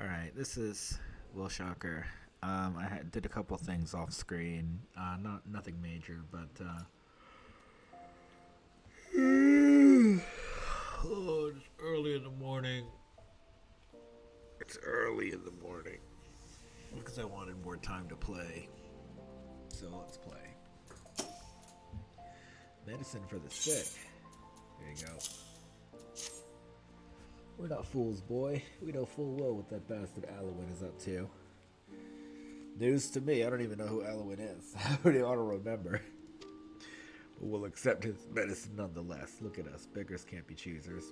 Alright, this is WILSHOCKER. Did a couple things off screen. Nothing major, but oh, it's early in the morning. It's early in the morning because I wanted more time to play. So let's play. Medicine for the sick. There you go. We're not fools, boy. We know full well what that bastard Alwyn is up to. News to me. I don't even know who Alwyn is. I already ought to remember. But we'll accept his medicine nonetheless. Look at us. Beggars can't be choosers.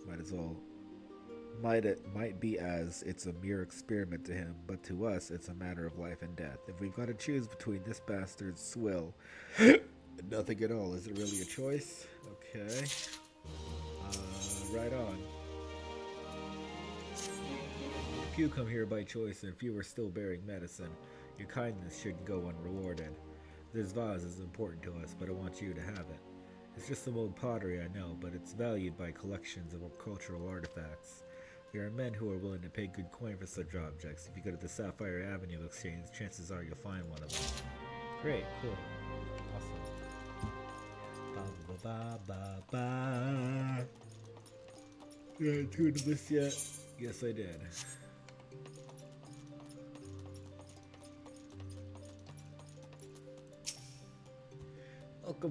Might be as it's a mere experiment to him, but to us it's a matter of life and death. If we've got to choose between this bastard's swill and nothing at all, is it really a choice? Okay. Right on. If you come here by choice and if you are still bearing medicine, your kindness shouldn't go unrewarded. This vase is important to us, but I want you to have it. It's just some old pottery, I know, but it's valued by collections of cultural artifacts. There are men who are willing to pay good coin for such objects. If you go to the Sapphire Avenue Exchange, chances are you'll find one of them. Great, cool, awesome. Ba ba ba ba. Did I tune this yet? Yes, I did.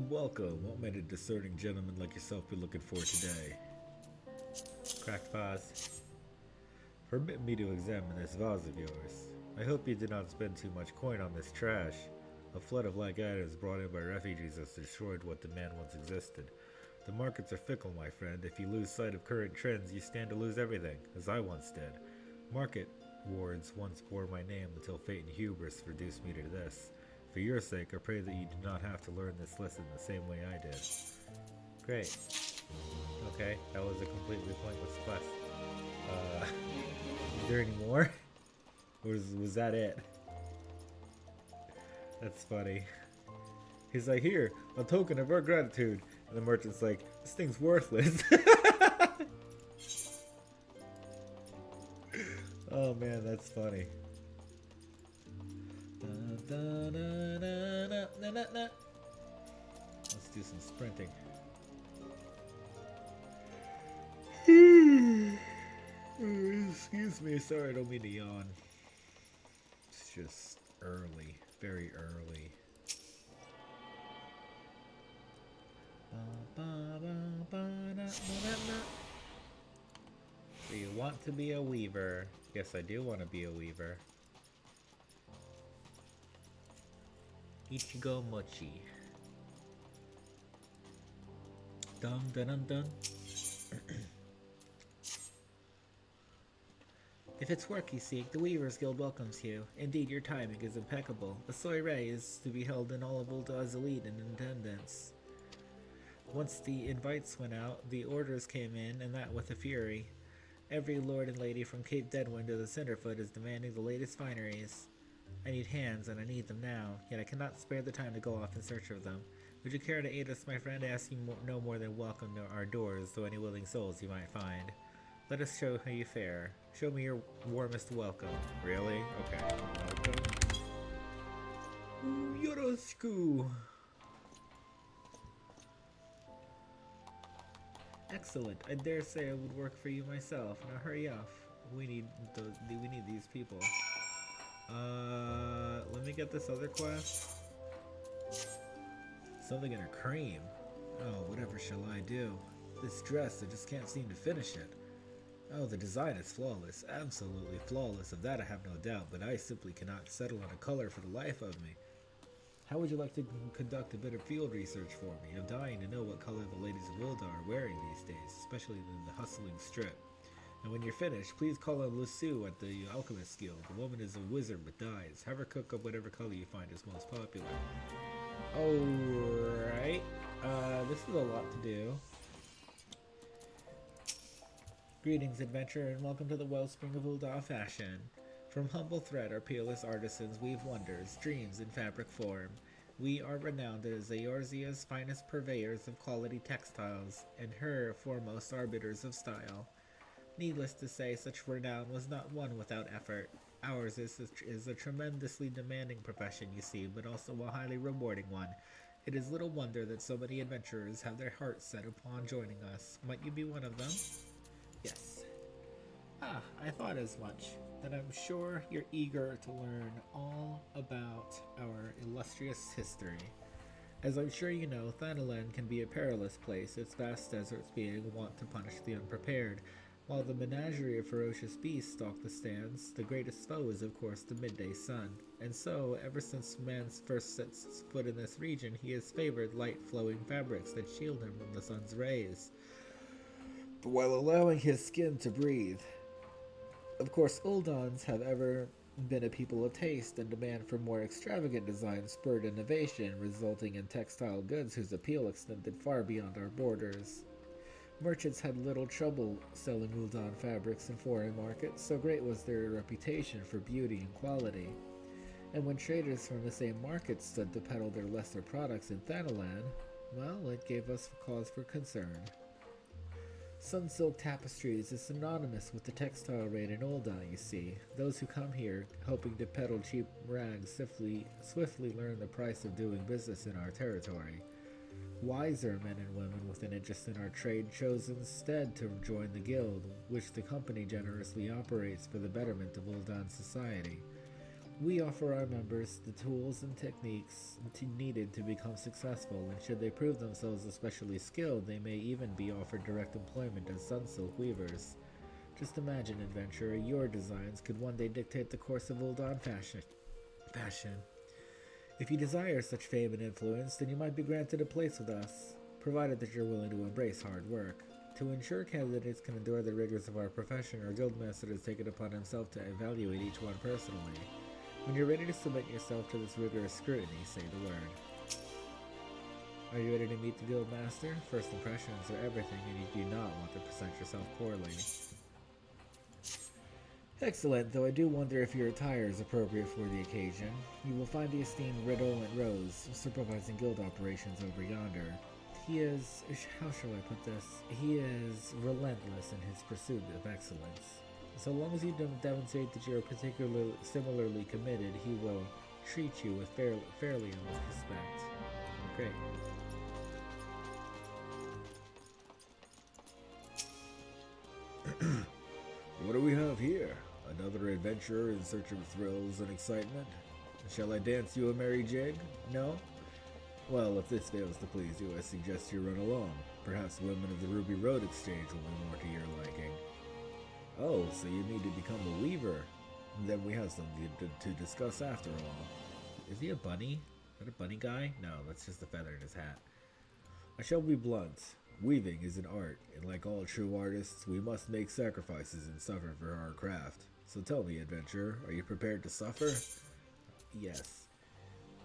Welcome. What might a discerning gentleman like yourself be looking for today? Cracked vase. Permit me to examine this vase of yours. I hope you did not spend too much coin on this trash. A flood of like items brought in by refugees has destroyed what the man once existed. The markets are fickle, my friend. If you lose sight of current trends, you stand to lose everything, as I once did. Market wards once bore my name until fate and hubris reduced me to this. For your sake, I pray that you do not have to learn this lesson the same way I did. Great. Okay, that was a completely pointless quest. Is there any more? Or was that it? That's funny. He's like, here, a token of our gratitude. And the merchant's like, this thing's worthless. Oh man, that's funny. Let's do some sprinting. Excuse me, sorry, I don't mean to yawn. It's just early, very early. Do you want to be a weaver? Yes, I do want to be a weaver. Ichigo Mochi. Dun dun dun dun. If it's work you seek, the Weavers Guild welcomes you. Indeed, your timing is impeccable. The soiree is to be held in all of Ulda's elite in attendance. Once the invites went out, the orders came in, and that with a fury. Every lord and lady from Cape Deadwind to the Cinderfoot is demanding the latest fineries. I need hands, and I need them now, yet I cannot spare the time to go off in search of them. Would you care to aid us, my friend? I ask you no more than welcome to our doors, though any willing souls you might find. Let us show how you fare. Show me your warmest welcome. Really? Okay. Welcome. Yoroshiku! Excellent. I dare say I would work for you myself. Now hurry up. We need these people. Let me get this other quest. Something in a cream. Oh, whatever shall I do? This dress, I just can't seem to finish it. Oh, the design is flawless. Absolutely flawless. Of that I have no doubt, but I simply cannot settle on a color for the life of me. How would you like to conduct a bit of field research for me? I'm dying to know what color the ladies of Wilda are wearing these days, especially in the hustling strip. And when you're finished, please call on Lusu at the Alchemist Guild. The woman is a wizard with dyes. Have her cook up whatever color you find is most popular. Alright. This is a lot to do. Greetings, adventurer, and welcome to the wellspring of Ulda fashion. From humble thread, our peerless artisans weave wonders, dreams in fabric form. We are renowned as Eorzea's finest purveyors of quality textiles, and her foremost arbiters of style. Needless to say, such renown was not won without effort. Ours is a tremendously demanding profession, you see, but also a highly rewarding one. It is little wonder that so many adventurers have their hearts set upon joining us. Might you be one of them? Yes. Ah, I thought as much. Then I'm sure you're eager to learn all about our illustrious history. As I'm sure you know, Thanalan can be a perilous place, its vast deserts being wont to punish the unprepared. While the menagerie of ferocious beasts stalk the stands, the greatest foe is of course the midday sun. And so, ever since man's first sets foot in this region, he has favored light flowing fabrics that shield him from the sun's rays, while allowing his skin to breathe. Of course, Uldans have ever been a people of taste, and demand for more extravagant designs spurred innovation, resulting in textile goods whose appeal extended far beyond our borders. Merchants had little trouble selling Uldan fabrics in foreign markets, so great was their reputation for beauty and quality. And when traders from the same market stood to peddle their lesser products in Thanalan, well, it gave us cause for concern. Sunsilk tapestries is synonymous with the textile trade in Uldan, you see. Those who come here hoping to peddle cheap rags swiftly learn the price of doing business in our territory. Wiser men and women with an interest in our trade chose instead to join the guild, which the company generously operates for the betterment of Uldan society. We offer our members the tools and techniques needed to become successful, and should they prove themselves especially skilled, they may even be offered direct employment as sunsilk weavers. Just imagine, adventurer, your designs could one day dictate the course of Uldan fashion. If you desire such fame and influence, then you might be granted a place with us, provided that you're willing to embrace hard work. To ensure candidates can endure the rigors of our profession, our guildmaster has taken upon himself to evaluate each one personally. When you're ready to submit yourself to this rigorous scrutiny, say the word. Are you ready to meet the guildmaster? First impressions are everything, and you do not want to present yourself poorly. Excellent, though I do wonder if your attire is appropriate for the occasion. You will find the esteemed Riddle and Rose supervising guild operations over yonder. He is, how shall I put this? He is relentless in his pursuit of excellence. So long as you don't demonstrate that you're particularly similarly committed, he will treat you with fairly and with respect. Great. What do we have here? Another adventurer in search of thrills and excitement? Shall I dance you a merry jig? No? Well, if this fails to please you, I suggest you run along. Perhaps women of the Ruby Road Exchange will be more to your liking. Oh, so you need to become a weaver. Then we have something to discuss after all. Is he a bunny? Is that a bunny guy? No, that's just a feather in his hat. I shall be blunt. Weaving is an art, and like all true artists, we must make sacrifices and suffer for our craft. So tell me, adventurer, are you prepared to suffer? Yes.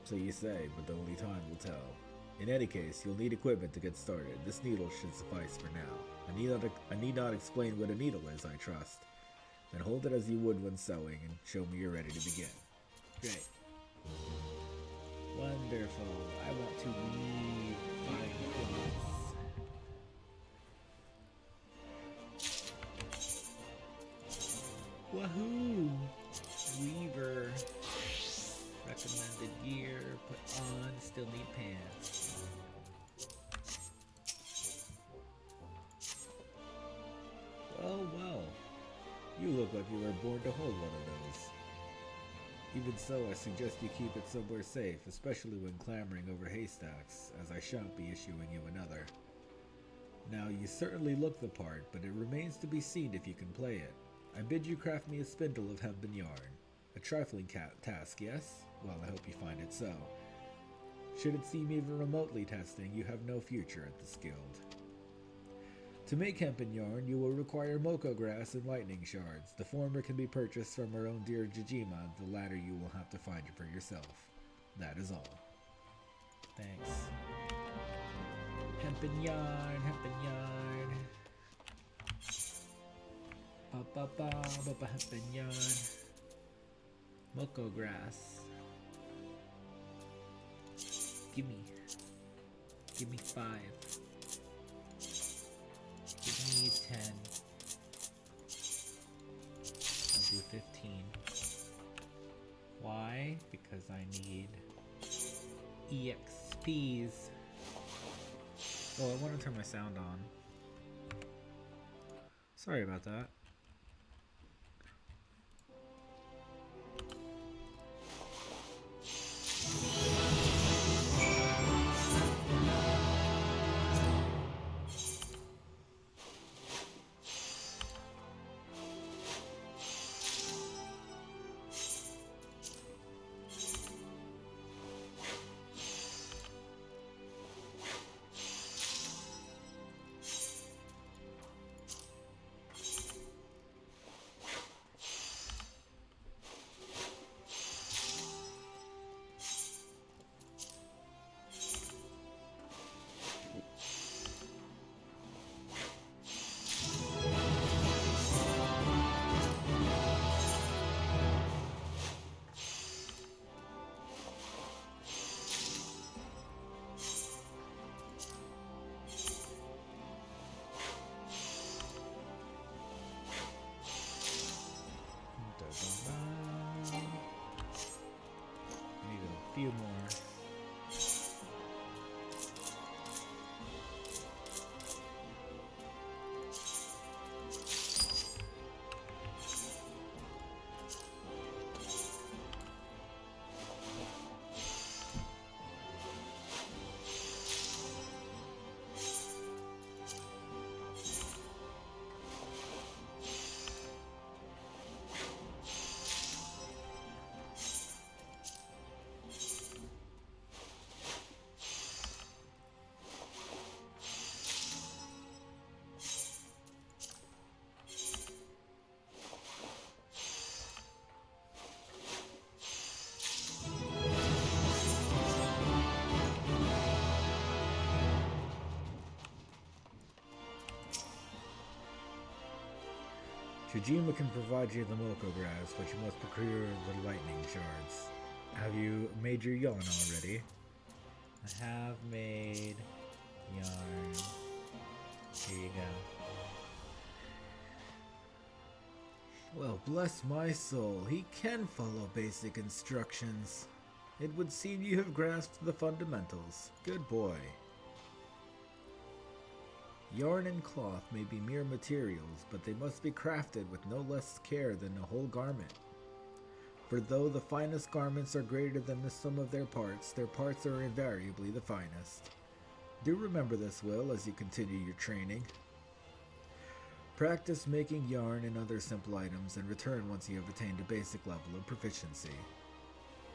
So you say, but only time will tell. In any case, you'll need equipment to get started. This needle should suffice for now. I need not explain what a needle is, I trust. Then hold it as you would when sewing, and show me you're ready to begin. Great. Wonderful. I want to weave fine clothes. Wahoo! Weaver. Recommended gear. Put on. Still need pants. Well. You look like you were born to hold one of those. Even so, I suggest you keep it somewhere safe, especially when clambering over haystacks, as I shan't be issuing you another. Now, you certainly look the part, but it remains to be seen if you can play it. I bid you craft me a spindle of hempen yarn. A trifling task, yes? Well, I hope you find it so. Should it seem even remotely testing, you have no future at this guild. To make hempen yarn, you will require moko grass and lightning shards. The former can be purchased from our own dear Jijima, the latter you will have to find for yourself. That is all. Thanks. Hempen yarn. Ba hempen yarn. Moko grass. Give me 5. Give me 10. 15. Why? Because I need EXPs. Oh, I want to turn my sound on. Sorry about that. Need a few more. Jujima can provide you the Moko grass, but you must procure the lightning shards. Have you made your yarn already? I have made yarn. Here you go. Well, bless my soul, he can follow basic instructions. It would seem you have grasped the fundamentals. Good boy. Yarn and cloth may be mere materials, but they must be crafted with no less care than a whole garment. For though the finest garments are greater than the sum of their parts are invariably the finest. Do remember this, Will, as you continue your training. Practice making yarn and other simple items and return once you have attained a basic level of proficiency.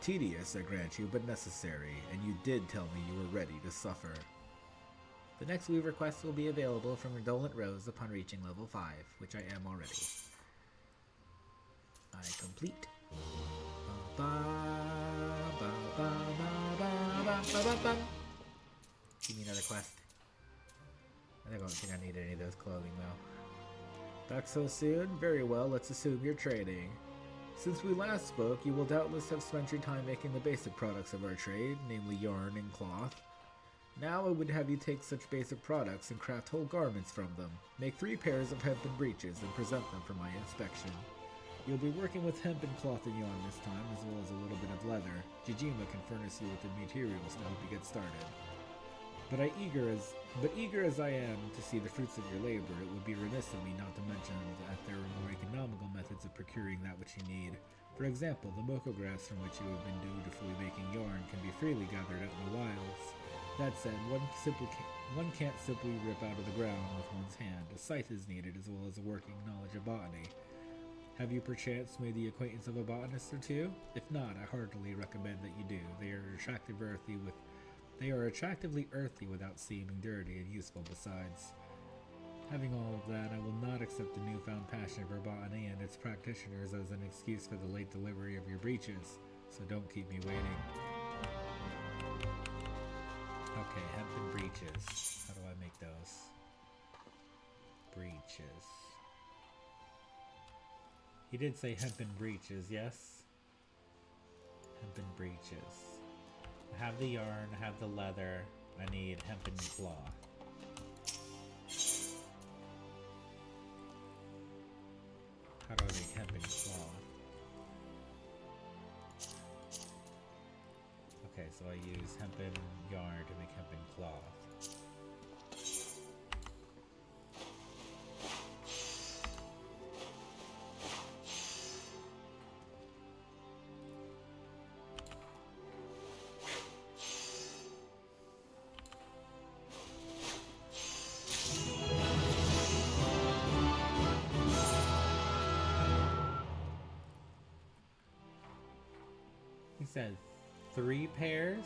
Tedious, I grant you, but necessary, and you did tell me you were ready to suffer. The next Weaver quest will be available from Redolent Rose upon reaching level 5, which I am already. I complete. Give me another quest. I don't think I need any of those clothing though. Back so soon? Very well, let's assume you're trading. Since we last spoke, you will doubtless have spent your time making the basic products of our trade, namely yarn and cloth. Now I would have you take such basic products and craft whole garments from them. Make 3 pairs of hempen breeches and present them for my inspection. You'll be working with hempen cloth and yarn this time, as well as a little bit of leather. Jujima can furnish you with the materials to help you get started. But eager as I am to see the fruits of your labor, it would be remiss of me not to mention that there are more economical methods of procuring that which you need. For example, the Moko grass from which you have been dutifully making yarn can be freely gathered out in the wilds. That said, one can't simply rip out of the ground with one's hand. A scythe is needed, as well as a working knowledge of botany. Have you perchance made the acquaintance of a botanist or two? If not, I heartily recommend that you do. They are attractively earthy without seeming dirty and useful besides. Having all of that, I will not accept the newfound passion for botany and its practitioners as an excuse for the late delivery of your breeches, so don't keep me waiting. Okay, hempen breeches. How do I make those? Breeches. He did say hempen breeches, yes? Hempen breeches. I have the yarn, I have the leather, I need hempen cloth. How do I make hempen cloth? Okay, so I use hempen yarn to make hempen cloth. He said 3 pairs?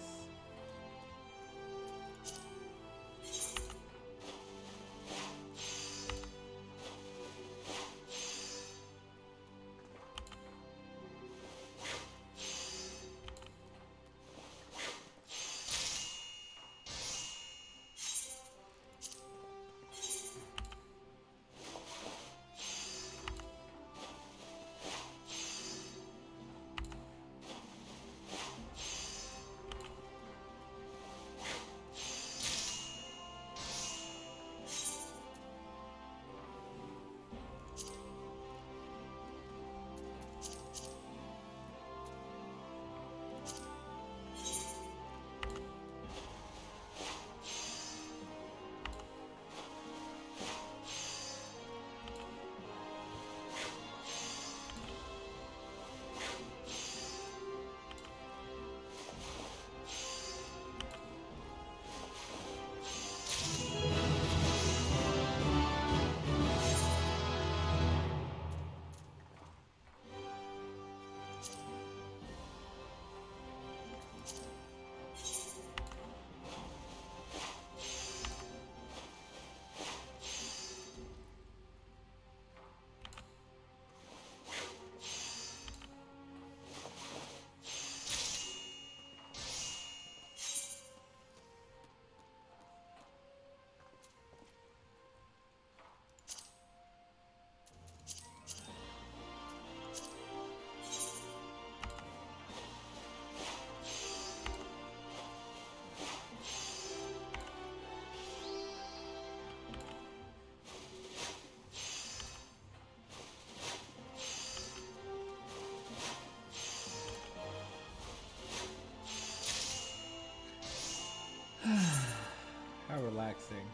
How relaxing.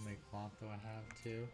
How many cloth do I have too?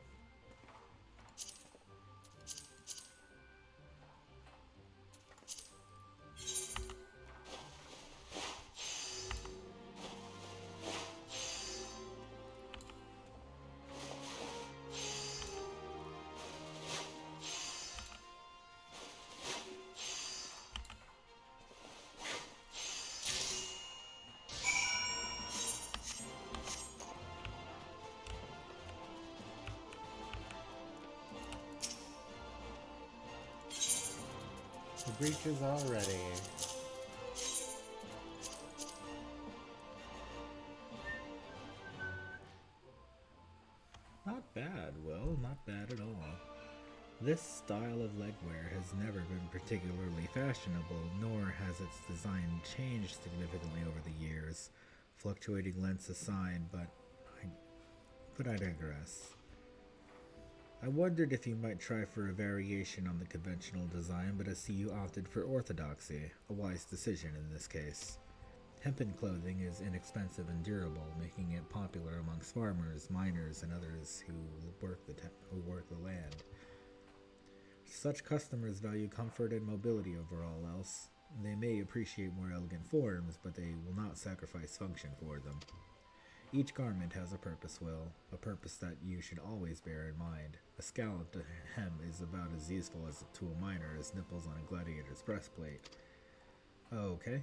The breach is all ready. Not bad, Will. Not bad at all. This style of legwear has never been particularly fashionable, nor has its design changed significantly over the years, fluctuating lengths aside, but I digress. I wondered if you might try for a variation on the conventional design, but I see you opted for orthodoxy, a wise decision in this case. Hempen clothing is inexpensive and durable, making it popular amongst farmers, miners, and others who work the land. Such customers value comfort and mobility over all else. They may appreciate more elegant forms, but they will not sacrifice function for them. Each garment has a purpose, Will, a purpose that you should always bear in mind. A scalloped hem is about as useful to a miner as nipples on a gladiator's breastplate. Okay.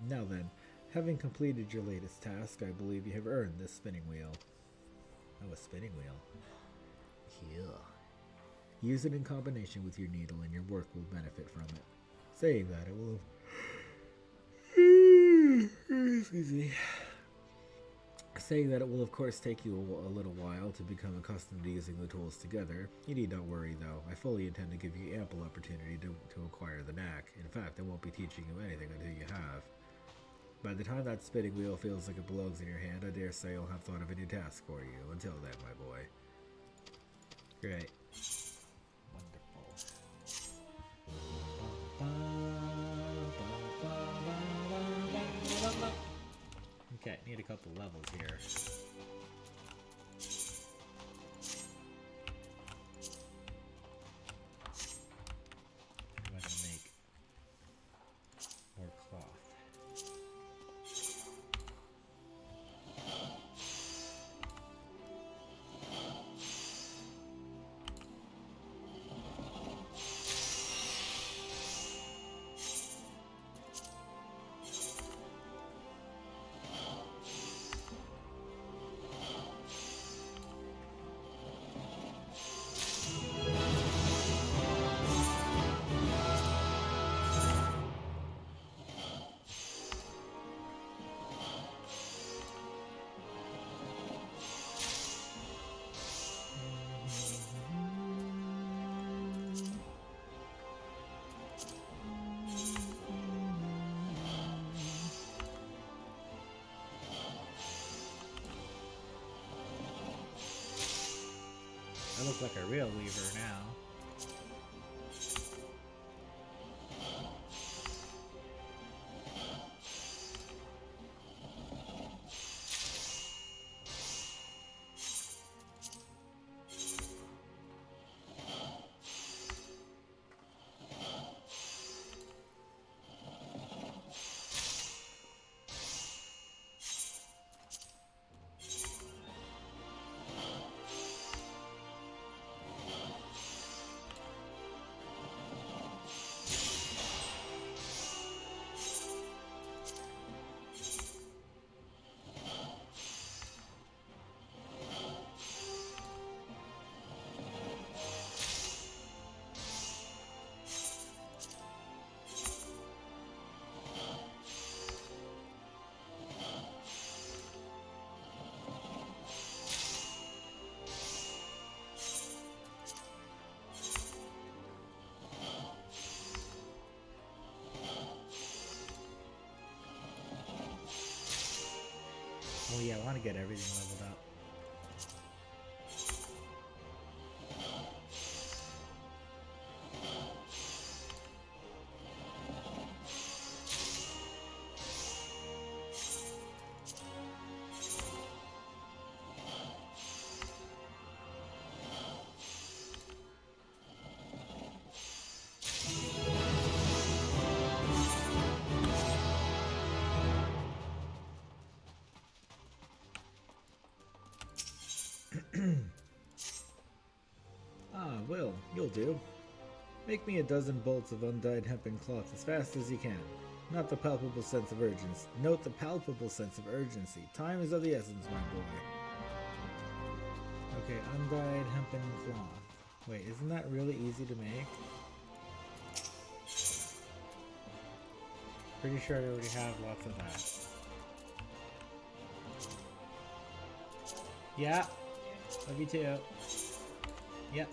Now then, having completed your latest task, I believe you have earned this spinning wheel. Oh, a spinning wheel. Yeah. Use it in combination with your needle and your work will benefit from it. Saying that, it will... Excuse me. Saying that it will of course take you a little while to become accustomed to using the tools together. You need not worry though, I fully intend to give you ample opportunity to acquire the knack. In fact, I won't be teaching you anything until you have. By the time that spinning wheel feels like it belongs in your hand, I dare say you'll have thought of a new task for you. Until then, my boy. Great. Wonderful. Okay, need a couple levels here. I'm going to make more cloth. I look like a real weaver now. Oh yeah, I want to get everything leveled up. Will, you'll do. Make me a dozen bolts of undyed hempen cloth as fast as you can. Not the palpable sense of urgency. Note the palpable sense of urgency. Time is of the essence, my boy. Okay, undyed hempen cloth. Wait, isn't that really easy to make? Pretty sure I already have lots of that. Yeah. Love you too. Yep.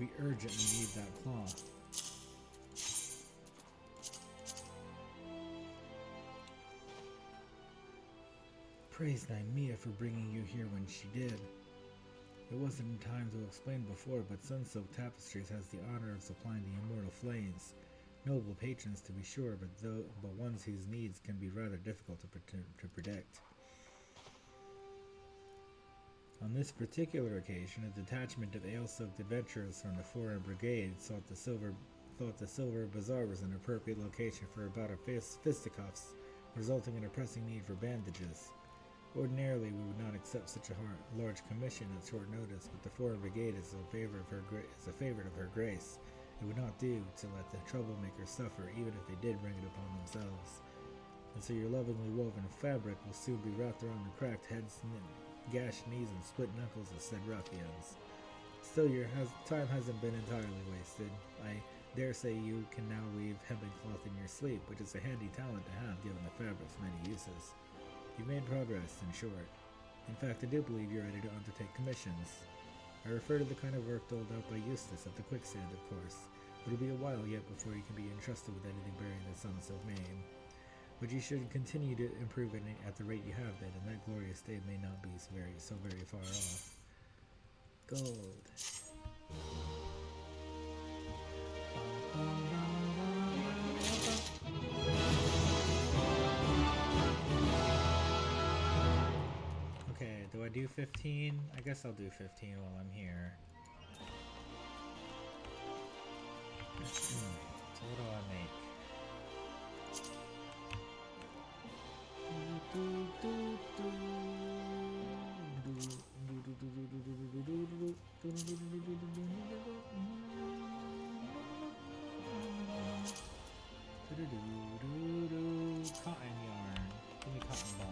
We urgently need that claw. Praise Naimia for bringing you here when she did. It wasn't in time to explain before, but Sunsoak Tapestries has the honor of supplying the immortal flames. Noble patrons, to be sure, but ones whose needs can be rather difficult to predict. On this particular occasion, a detachment of ale-soaked adventurers from the Foreign Brigade thought the Silver Bazaar was an appropriate location for a bout of fisticuffs, resulting in a pressing need for bandages. Ordinarily, we would not accept such a large commission at short notice, but the Foreign Brigade is a favorite of her grace. It would not do to let the troublemakers suffer, even if they did bring it upon themselves. And so your lovingly woven fabric will soon be wrapped around the cracked heads, gashed knees, and split knuckles of said ruffians. Still, your time hasn't been entirely wasted. I dare say you can now weave hemming cloth in your sleep, which is a handy talent to have given the fabric's many uses. You've made progress, in short. In fact, I do believe you're ready to undertake commissions. I refer to the kind of work doled out by Eustace at the Quicksand, of course. It'll be a while yet before you can be entrusted with anything bearing the Sunsoak name. But you should continue to improve it at the rate you have been, and that glorious day may not be so very far off. Gold. Okay, do I do 15? I guess I'll do 15 while I'm here. So what do I make? Cotton yarn. Give me cotton balls.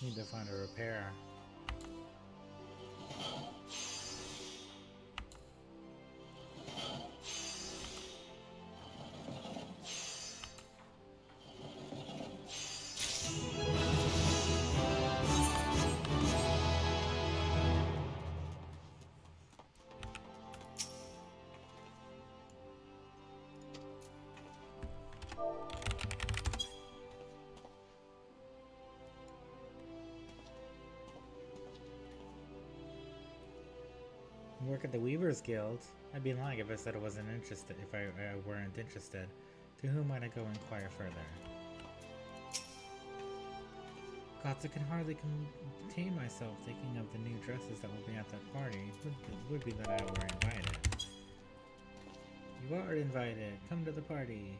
Need to find a repair. Work at the Weavers Guild? I'd be lying if I said I wasn't interested. If I weren't interested. To whom might I go inquire further? Gods, I can hardly contain myself thinking of the new dresses that will be at that party. Would be that I were invited. You are invited. Come to the party.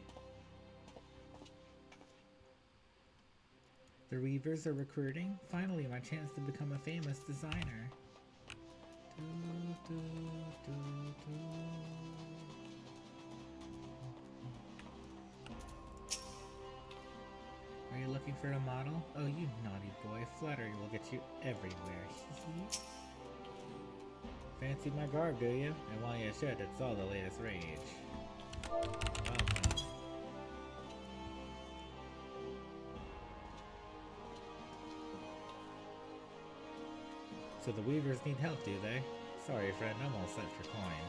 The Weavers are recruiting? Finally, my chance to become a famous designer. Are you looking for a model? Oh, you naughty boy. Flattery will get you everywhere. Fancy my garb, do you? And while you should, it's all the latest rage. Welcome. So the Weavers need help, do they? Sorry, friend, I'm all set for coin.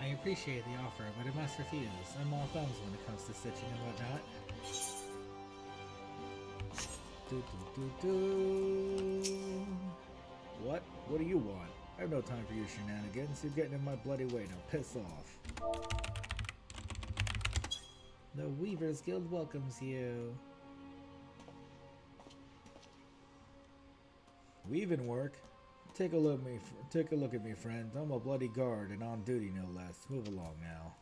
I appreciate the offer, but I must refuse. I'm all thumbs when it comes to stitching and whatnot. What? What do you want? I have no time for your shenanigans. You're getting in my bloody way now. Piss off. The Weavers Guild welcomes you. Weaving work? Take a look at me, friend. I'm a bloody guard and on duty, no less. Move along now.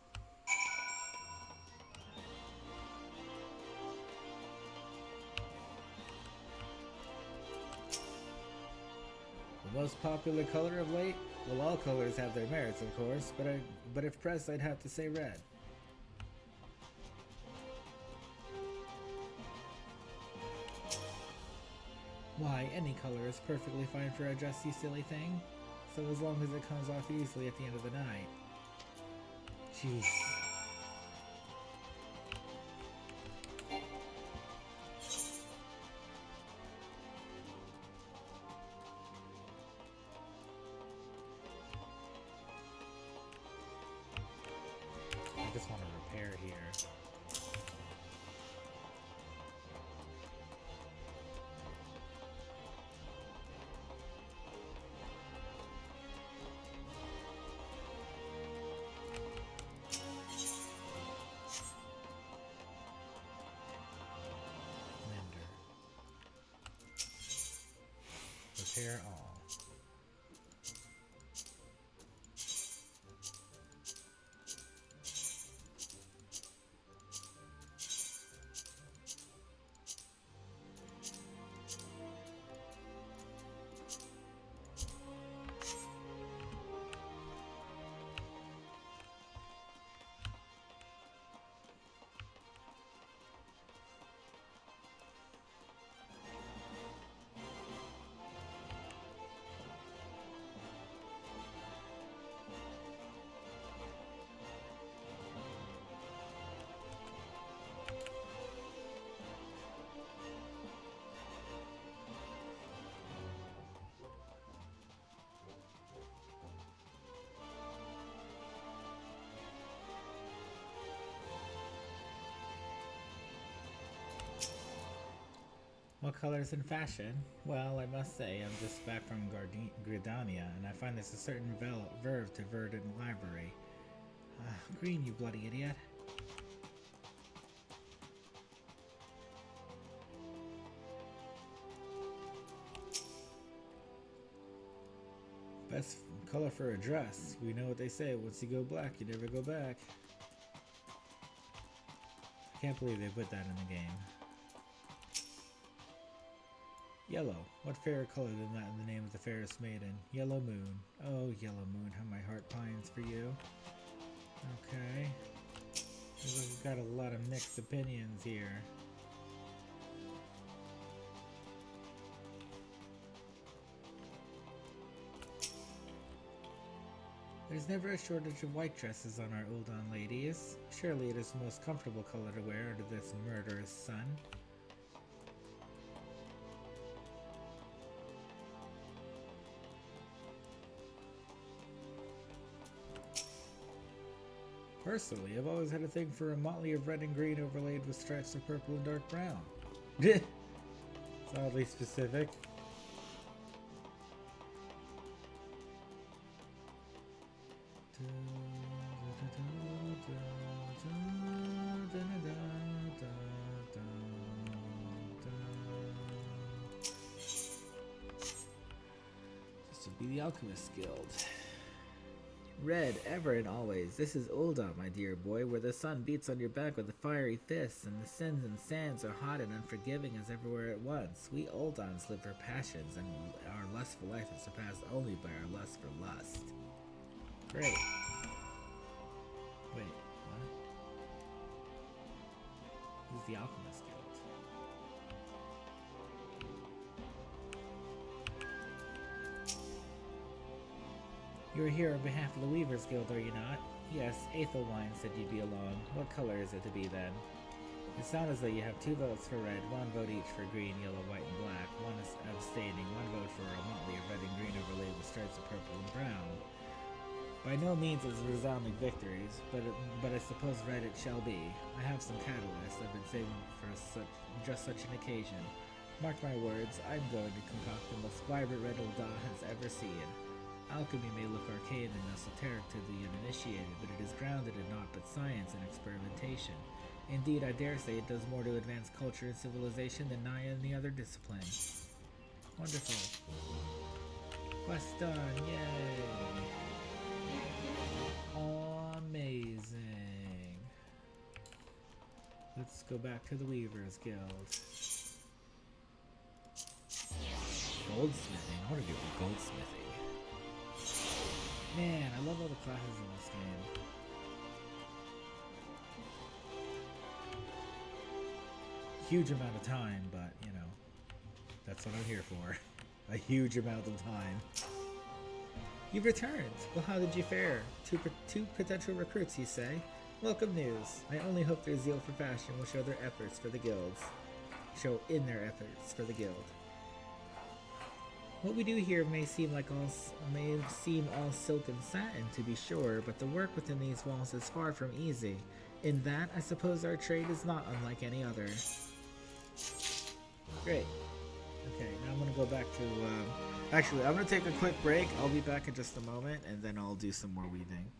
The most popular color of late? Well, all colors have their merits, of course, but if pressed, I'd have to say red. Why, any color is perfectly fine for a dress, you silly thing. So as long as it comes off easily at the end of the night. Jeez. I just want to repair here. Repair all. What colors in fashion? Well, I must say, I'm just back from Gridania, and I find there's a certain verve to Verdant Library. Green, you bloody idiot. Best color for a dress. We know what they say, once you go black, you never go back. I can't believe they put that in the game. Yellow. What fairer color than that in the name of the fairest maiden? Yellow Moon. Oh, Yellow Moon, how my heart pines for you. Okay. We've got a lot of mixed opinions here. There's never a shortage of white dresses on our Uldan ladies. Surely it is the most comfortable color to wear under this murderous sun. Personally, I've always had a thing for a motley of red and green overlaid with stripes of purple and dark brown. It's oddly specific. This would be the Alchemist Guild. Red, ever and always. This is Ul'dah, my dear boy, where the sun beats on your back with a fiery fist, and the sins and sands are hot and unforgiving as everywhere at once. We Uldans live for passions, and our lust for life is surpassed only by our lust for lust. Great. Wait, what? This is the Alchemist Guild. You're here on behalf of the Weavers Guild, are you not? Yes, Aethelwine said you'd be along. What color is it to be then? It sounds as though you have 2 votes for red, 1 vote each for green, yellow, white, and black, 1 is abstaining, 1 vote for a motley of red and green overlaid with stripes of purple and brown. By no means is it resounding victories, but I suppose red it shall be. I have some catalyst I've been saving for just such an occasion. Mark my words, I'm going to concoct the most vibrant red Ul'dah has ever seen. Alchemy may look arcane and esoteric to the uninitiated, but it is grounded in naught but science and experimentation. Indeed, I dare say it does more to advance culture and civilization than nigh any other discipline. Wonderful. Quest done, yay! Amazing. Let's go back to the Weavers Guild. Goldsmithing? I want to do goldsmithing. Man, I love all the classes in this game. Huge amount of time, but, you know, that's what I'm here for. A huge amount of time. You've returned! Well, how did you fare? Two potential recruits, you say? Welcome news. I only hope their zeal for fashion will show their efforts for the guilds. Show in their efforts for the guild. What we do here may seem all silk and satin, to be sure, but the work within these walls is far from easy. In that, I suppose our trade is not unlike any other. Great. Okay, now I'm gonna go back to, actually, I'm gonna take a quick break. I'll be back in just a moment, and then I'll do some more weaving.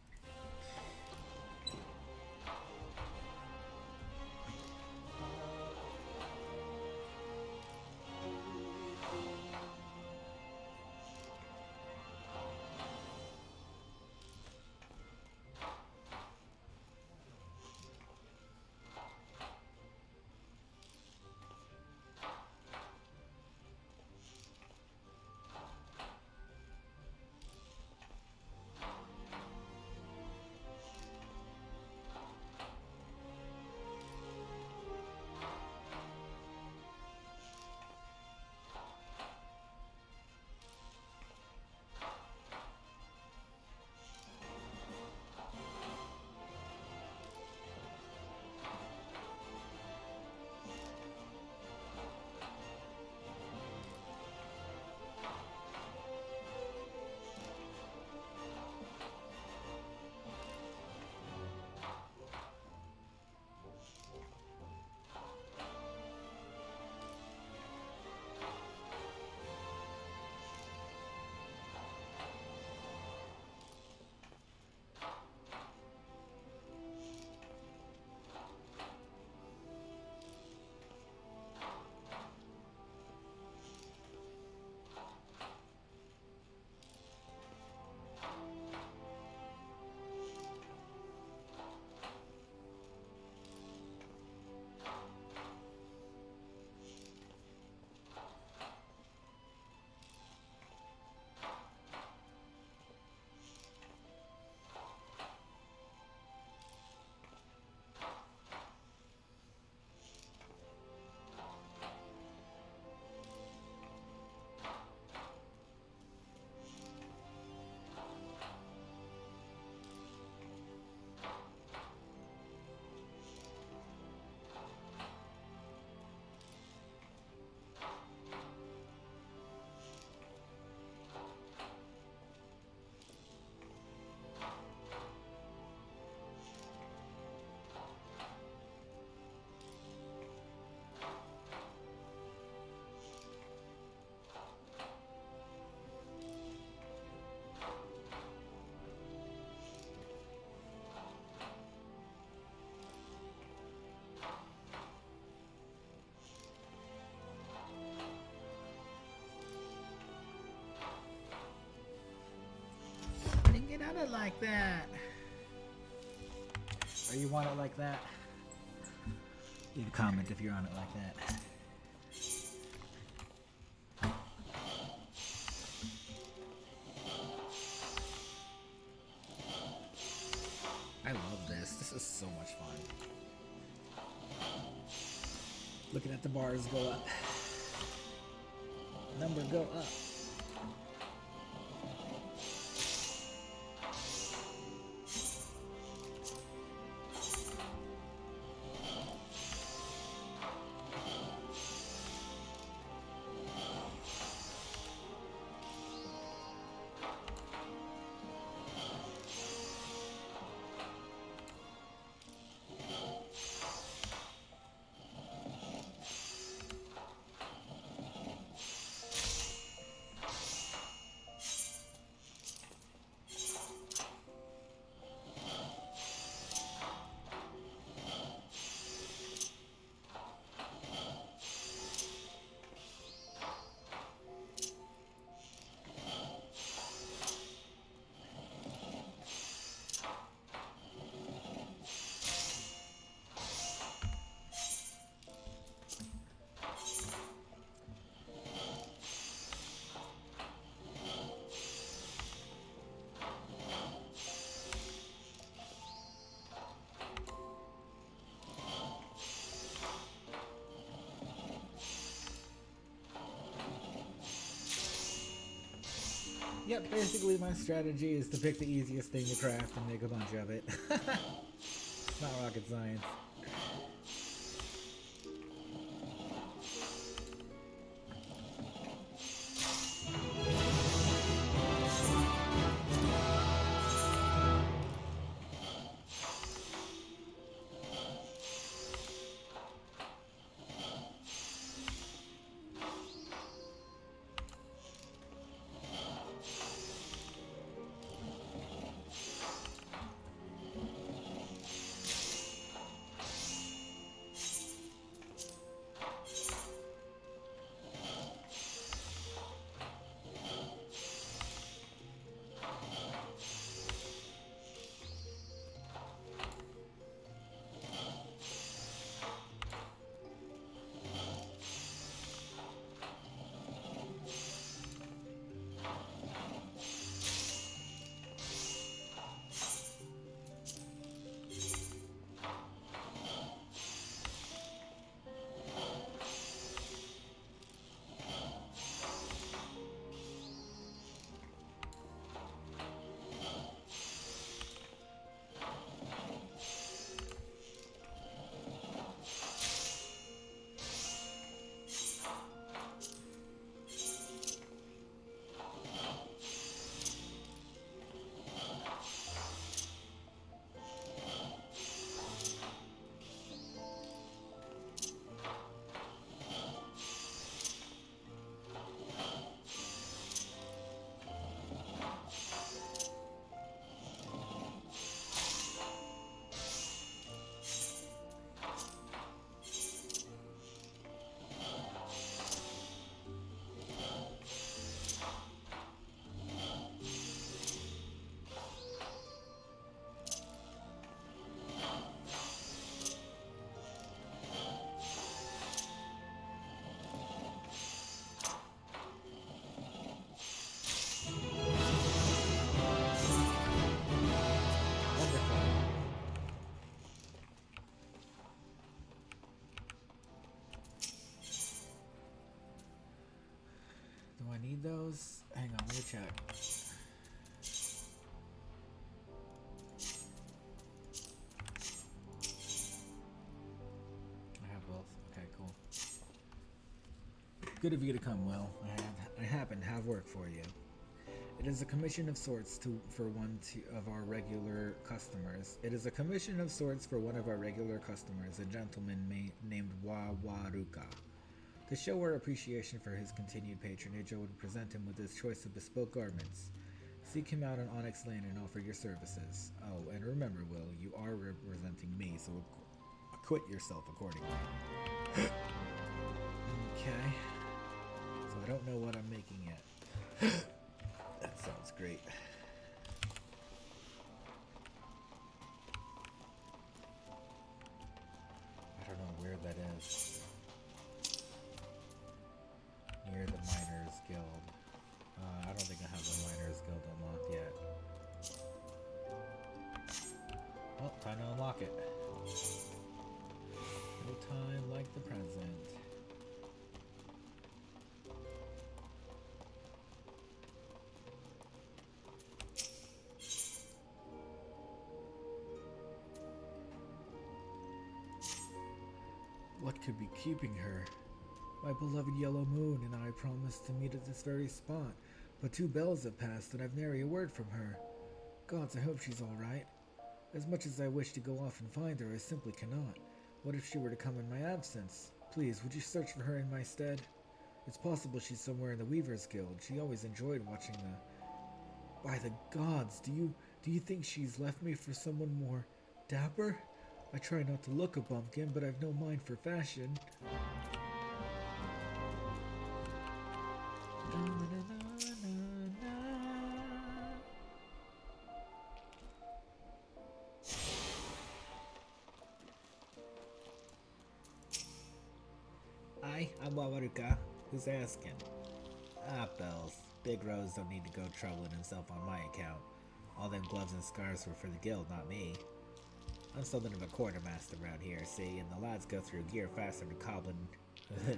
like that. Or you want it like that? Leave a comment if you're on it like that. I love this. This is so much fun. Looking at the bars go up. Number go up. Yep, basically my strategy is to pick the easiest thing to craft and make a bunch of it. It's not rocket science. Do I need those? Hang on, let me check. I have both. Okay, cool. Good of you to come, Will. I happen to have work for you. It is a commission of sorts for one of our regular customers. It is a commission of sorts for one of our regular customers, a gentleman named Wawaruka. To show our appreciation for his continued patronage, I would present him with his choice of bespoke garments. Seek him out on Onyx Lane and offer your services. Oh, and remember, Will, you are representing me, so acquit yourself accordingly. Okay. So I don't know what I'm making yet. That sounds great. where that is. Near the Miners Guild. I don't think I have the Miners Guild unlocked yet. Well, time to unlock it. No time like the present. What could be keeping her? My beloved Yellow Moon and I promised to meet at this very spot, but 2 bells have passed and I've nary a word from her. Gods, I hope she's alright. As much as I wish to go off and find her, I simply cannot. What if she were to come in my absence? Please, would you search for her in my stead? It's possible she's somewhere in the Weavers Guild. She always enjoyed watching the... By the gods, do you think she's left me for someone more dapper? I try not to look a bumpkin, but I've no mind for fashion. Hi, I'm Wawaruka. Who's asking? Ah, bells. Big Rose don't need to go troubling himself on my account. All them gloves and scarves were for the guild, not me. I'm something of a quartermaster around here, see, and the lads go through gear faster than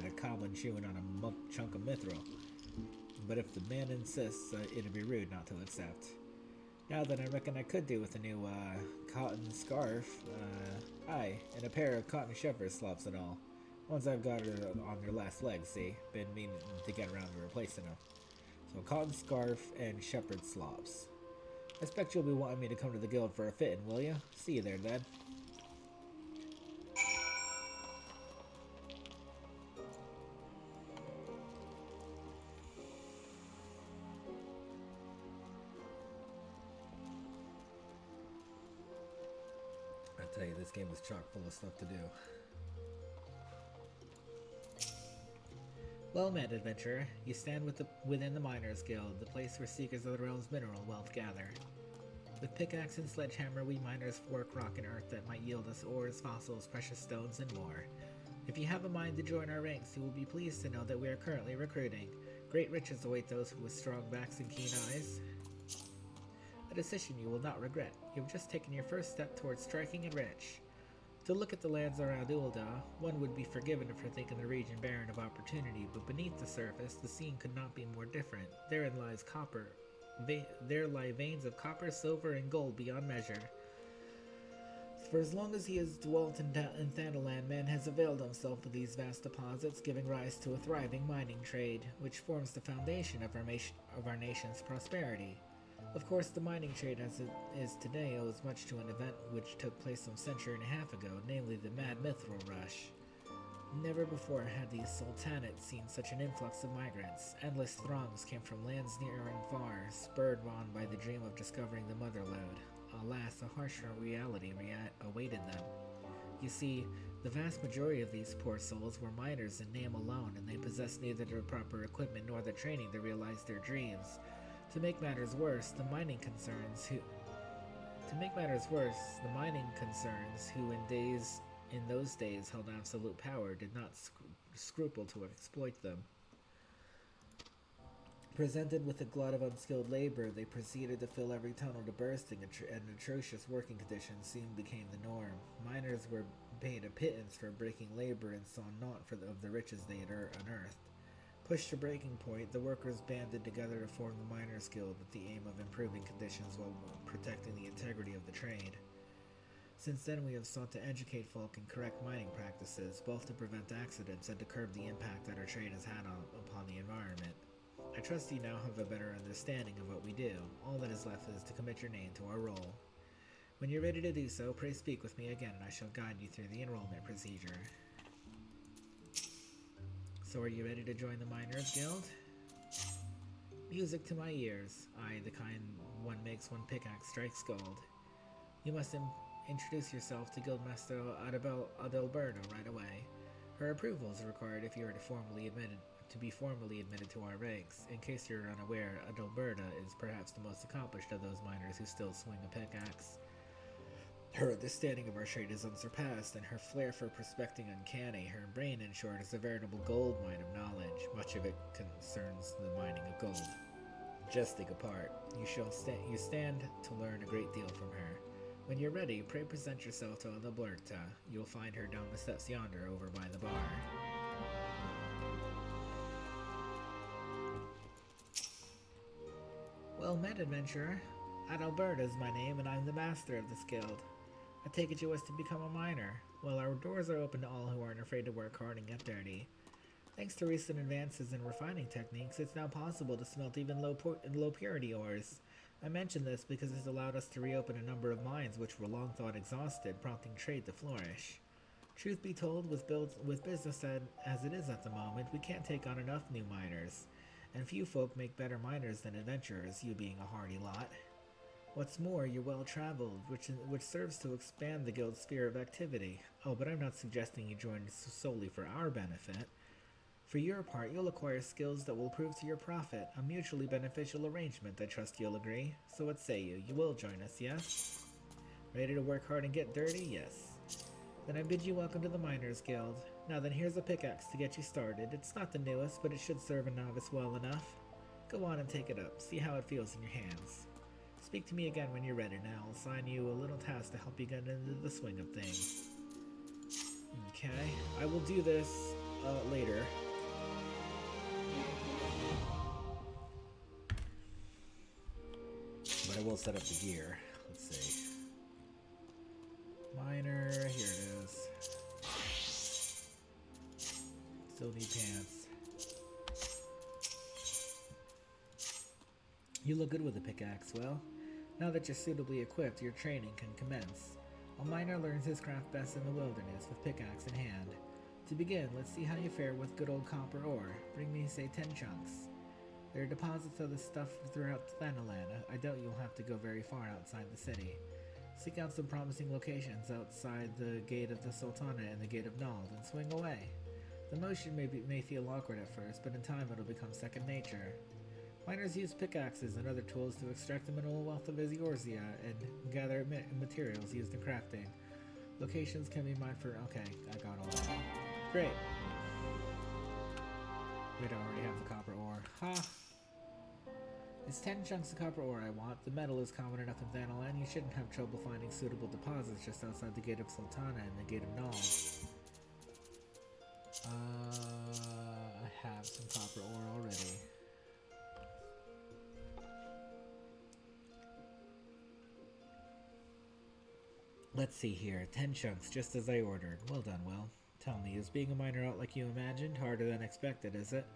a coblin chewing on a chunk of mithril. But if the man insists, it'd be rude not to accept. Now then, I reckon I could do with a new, cotton scarf, aye, and a pair of cotton shepherd's slops and all. Ones I've got are on their last legs, see? Been meaning to get around to replacing them. So a cotton scarf and shepherd's slops. I expect you'll be wanting me to come to the guild for a fitting, will you? See you there, then. I tell you, this game is chock full of stuff to do. Well met, adventurer. You stand within the Miners Guild, the place where seekers of the realm's mineral wealth gather. With pickaxe and sledgehammer, we miners work rock and earth that might yield us ores, fossils, precious stones, and more. If you have a mind to join our ranks, you will be pleased to know that we are currently recruiting. Great riches await those who with strong backs and keen eyes. A decision you will not regret. You have just taken your first step towards striking it rich. To look at the lands around Ul'dah, one would be forgiven for thinking the region barren of opportunity, but beneath the surface, the scene could not be more different. Therein lies copper. There lie veins of copper, silver, and gold beyond measure. For as long as he has dwelt in Thanalan, man has availed himself of these vast deposits, giving rise to a thriving mining trade, which forms the foundation of our nation's prosperity. Of course, the mining trade as it is today owes much to an event which took place some century and a half ago, namely the Mad Mithril Rush. Never before had the Sultanate seen such an influx of migrants. Endless throngs came from lands near and far, spurred on by the dream of discovering the motherlode. Alas, a harsher reality awaited them. You see, the vast majority of these poor souls were miners in name alone, and they possessed neither the proper equipment nor the training to realize their dreams. To make matters worse, the mining concerns who in those days held absolute power did not scruple to exploit them. Presented with a glut of unskilled labor, they proceeded to fill every tunnel to bursting, and atrocious working conditions soon became the norm. Miners were paid a pittance for breaking labor and saw naught of the riches they had unearthed. Pushed to breaking point, the workers banded together to form the Miners Guild with the aim of improving conditions while protecting the integrity of the trade. Since then, we have sought to educate folk in correct mining practices, both to prevent accidents and to curb the impact that our trade has had upon the environment. I trust you now have a better understanding of what we do. All that is left is to commit your name to our role. When you're ready to do so, pray speak with me again, and I shall guide you through the enrollment procedure. So are you ready to join the Miners Guild? Music to my ears. I, the kind one makes when pickaxe strikes gold. You must introduce yourself to Guildmaster Adalberta right away. Her approval is required if you are to be formally admitted to our ranks. In case you're unaware, Adalberta is perhaps the most accomplished of those miners who still swing a pickaxe. Her understanding of our trade is unsurpassed, and her flair for prospecting uncanny. Her brain, in short, is a veritable gold mine of knowledge. Much of it concerns the mining of gold. Jesting apart, you stand to learn a great deal from her. When you're ready, pray present yourself to Alberta. You'll find her down the steps yonder, over by the bar. Well met, adventurer. Adalbert is my name, and I'm the master of this guild. I take it you wish to become a miner. Well, our doors are open to all who aren't afraid to work hard and get dirty. Thanks to recent advances in refining techniques, it's now possible to smelt even low purity ores. I mention this because it's allowed us to reopen a number of mines which were long thought exhausted, prompting trade to flourish. Truth be told, with business as it is at the moment, we can't take on enough new miners. And few folk make better miners than adventurers, you being a hardy lot. What's more, you're well-traveled, which serves to expand the guild's sphere of activity. Oh, but I'm not suggesting you join solely for our benefit. For your part, you'll acquire skills that will prove to your profit, a mutually beneficial arrangement, I trust you'll agree. So what say you? You will join us, yes? Ready to work hard and get dirty? Yes. Then I bid you welcome to the Miners Guild. Now then, here's a pickaxe to get you started. It's not the newest, but it should serve a novice well enough. Go on and take it up. See how it feels in your hands. Speak to me again when you're ready. Now I'll assign you a little task to help you get into the swing of things. Okay, I will do this later. But I will set up the gear. Let's see. Miner, here it is. Still need pants. You look good with a pickaxe. Well, now that you're suitably equipped, your training can commence. A miner learns his craft best in the wilderness, with pickaxe in hand. To begin, let's see how you fare with good old copper ore. Bring me, say, 10 chunks. There are deposits of this stuff throughout Thanalan. I doubt you'll have to go very far outside the city. Seek out some promising locations outside the Gate of the Sultana and the Gate of Nald, and swing away. The motion may feel awkward at first, but in time it'll become second nature. Miners use pickaxes and other tools to extract the mineral wealth of Eorzea and gather materials used in crafting. Locations can be mined for... Okay, I got all that. Great. We don't already have the copper ore. Ha! It's 10 chunks of copper ore I want. The metal is common enough in Thanalan. You shouldn't have trouble finding suitable deposits just outside the Gate of Sultana and the Gate of Nald. I have some copper ore already. Let's see here. 10 chunks, just as I ordered. Well done, Will. Tell me, is being a miner out like you imagined? Harder than expected, is it?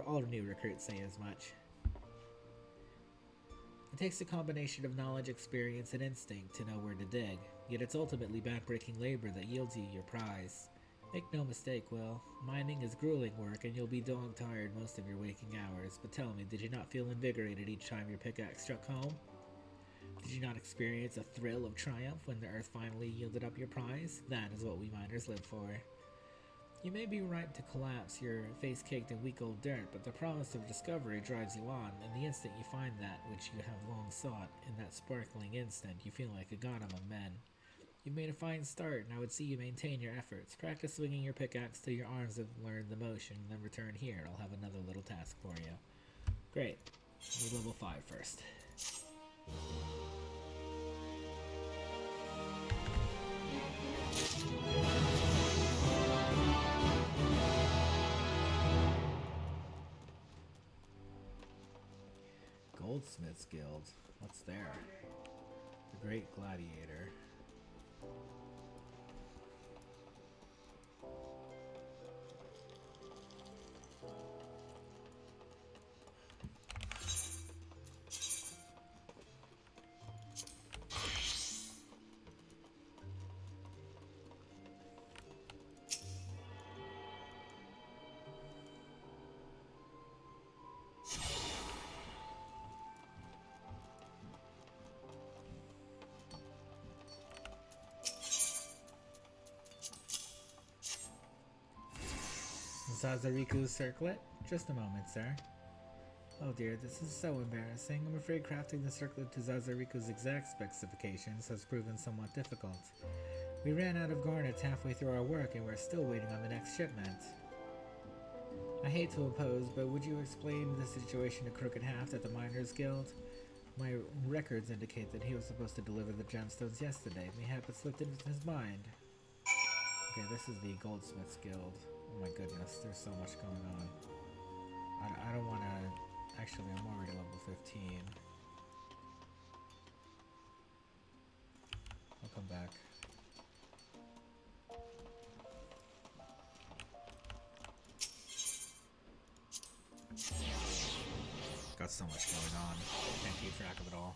All new recruits say as much. It takes a combination of knowledge, experience, and instinct to know where to dig. Yet it's ultimately backbreaking labor that yields you your prize. Make no mistake, Will. Mining is grueling work, and you'll be dog-tired most of your waking hours. But tell me, did you not feel invigorated each time your pickaxe struck home? Did you not experience a thrill of triumph when the earth finally yielded up your prize? That is what we miners live for. You may be ripe to collapse, your face caked in weak old dirt, but the promise of discovery drives you on, and the instant you find that which you have long sought, in that sparkling instant, you feel like a god among men. You've made a fine start, and I would see you maintain your efforts. Practice swinging your pickaxe till your arms have learned the motion, and then return here. I'll have another little task for you. Great. We're level 5 first. Goldsmith's Guild. What's there? The Great Gladiator. Sazariku's circlet? Just a moment, sir. Oh dear, this is so embarrassing. I'm afraid crafting the circlet to Zazariko's exact specifications has proven somewhat difficult. We ran out of garnets halfway through our work and we're still waiting on the next shipment. I hate to oppose, but would you explain the situation to Crooked Half at the Miners Guild? My records indicate that he was supposed to deliver the gemstones yesterday. Mayhap it slipped into his mind. Okay, this is the Goldsmiths Guild. Oh my goodness, there's so much going on. I don't want to... Actually, I'm already level 15. I'll come back. Got so much going on. Can't keep track of it all.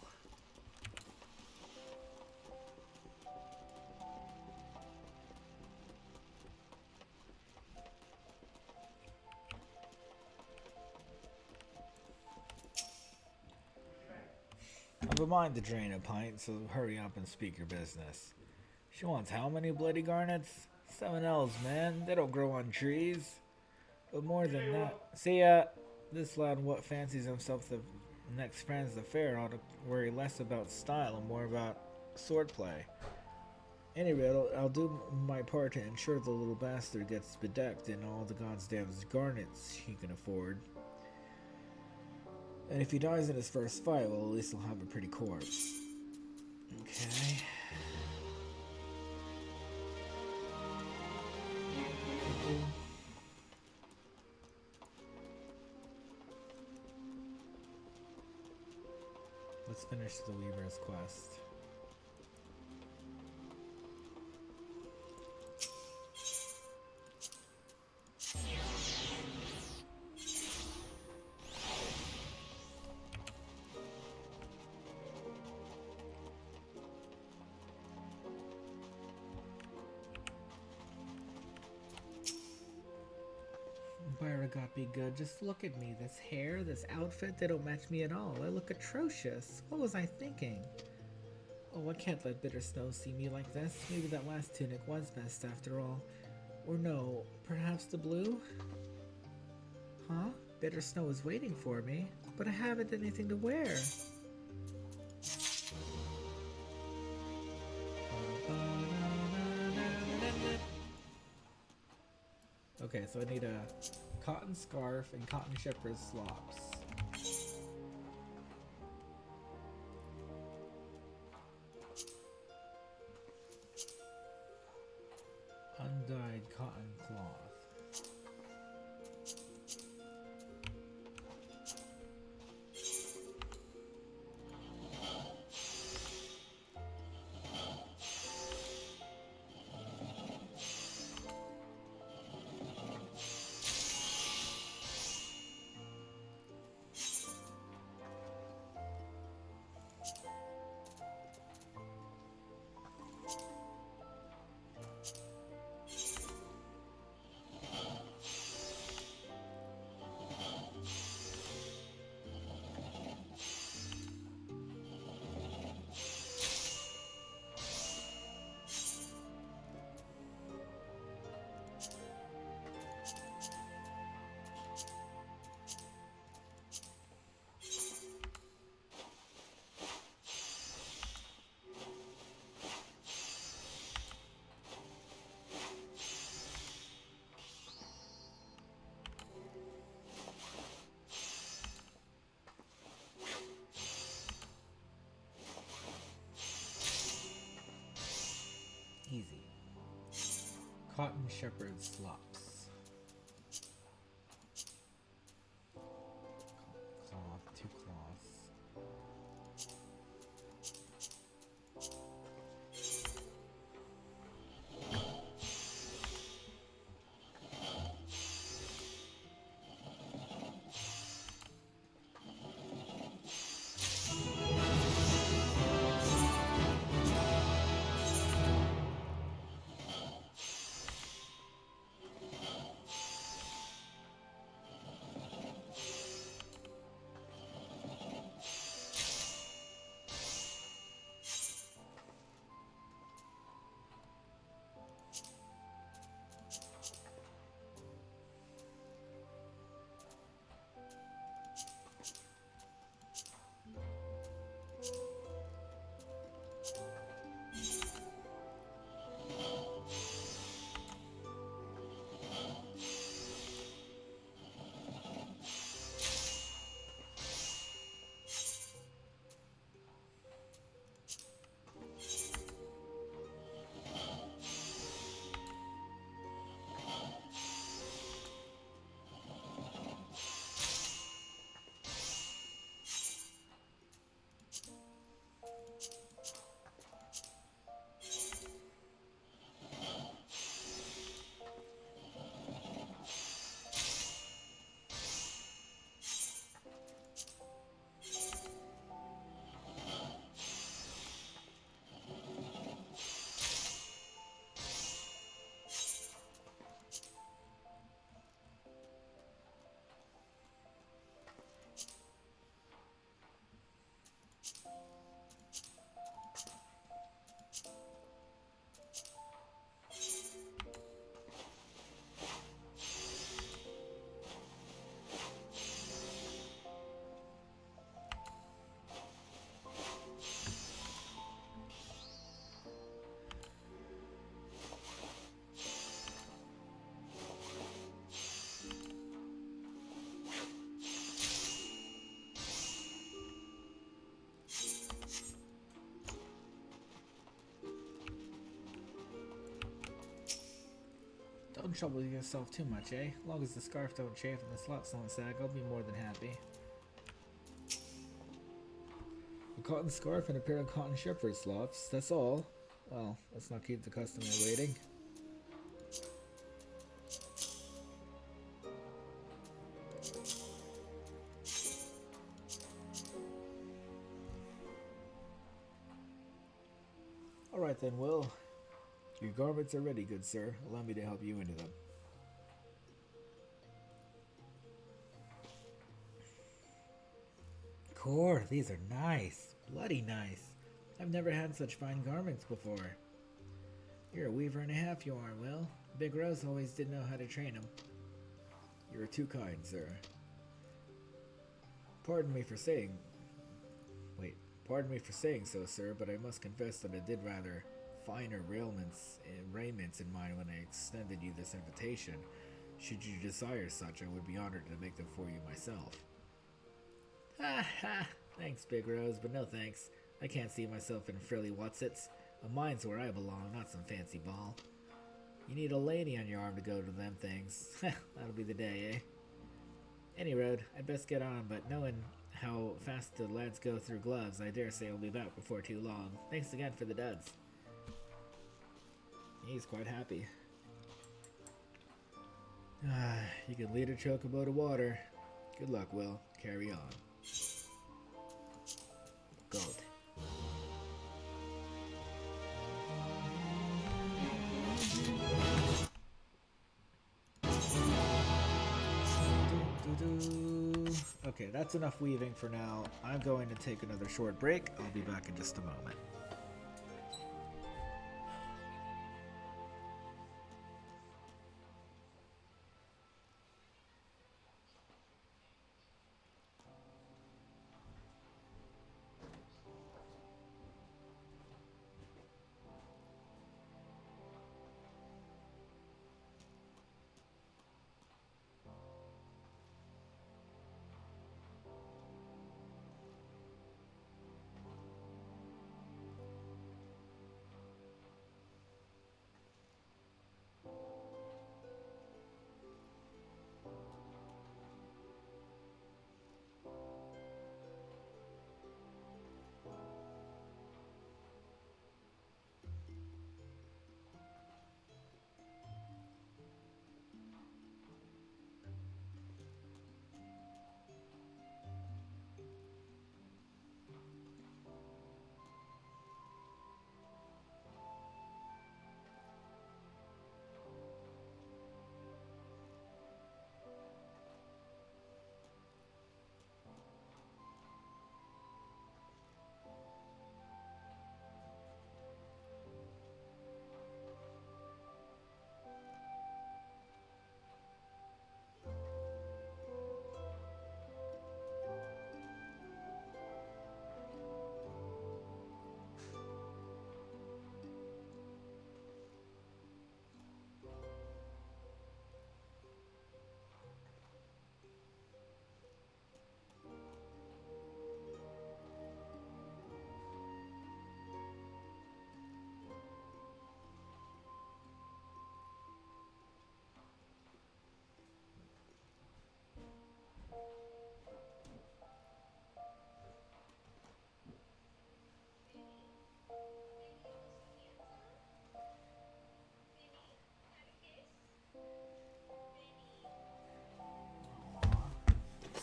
I've a mind to drain a pint, so hurry up and speak your business. She wants how many bloody garnets? 7 elves, man. They don't grow on trees. But more than that... See ya! This lad what fancies himself the next Franz the Fair ought to worry less about style and more about swordplay. Anyway, I'll do my part to ensure the little bastard gets bedecked in all the goddamn garnets he can afford. And if he dies in his first fight, well, at least he'll have a pretty corpse. Okay. Let's finish the Weaver's quest. Byragot be good. Just look at me. This hair, this outfit, they don't match me at all. I look atrocious. What was I thinking? Oh, I can't let Bitter Snow see me like this. Maybe that last tunic was best after all. Or no, perhaps the blue? Huh? Bitter Snow is waiting for me, but I haven't anything to wear. Okay, so I need a cotton scarf and cotton shepherd's slops. Undyed cotton cloth. Easy. Cotton shepherd's slops. Cloth, 2 cloths. Don't trouble yourself too much, eh? As long as the scarf don't chafe and the slots don't sag, I'll be more than happy. A cotton scarf and a pair of cotton shepherd slops, that's all. Well, let's not keep the customer waiting. Alright then, Will. Your garments are ready, good sir. Allow me to help you into them. Core, these are nice. Bloody nice. I've never had such fine garments before. You're a weaver and a half, you are, Will. Big Rose always did know how to train him. You're too kind, sir. Pardon me for saying so, sir, but I must confess that I did rather finer raiments in mind when I extended you this invitation. Should you desire such, I would be honored to make them for you myself. Ha ha! Thanks, Big Rose, but no thanks. I can't see myself in frilly whatsits. A mine's where I belong, not some fancy ball. You need a lady on your arm to go to them things. That'll be the day, eh? Any road, I'd best get on, but knowing how fast the lads go through gloves, I dare say I'll be back before too long. Thanks again for the duds. He's quite happy. You can lead a chocobo to water. Good luck, Will. Carry on. Gold. Okay, that's enough weaving for now. I'm going to take another short break. I'll be back in just a moment.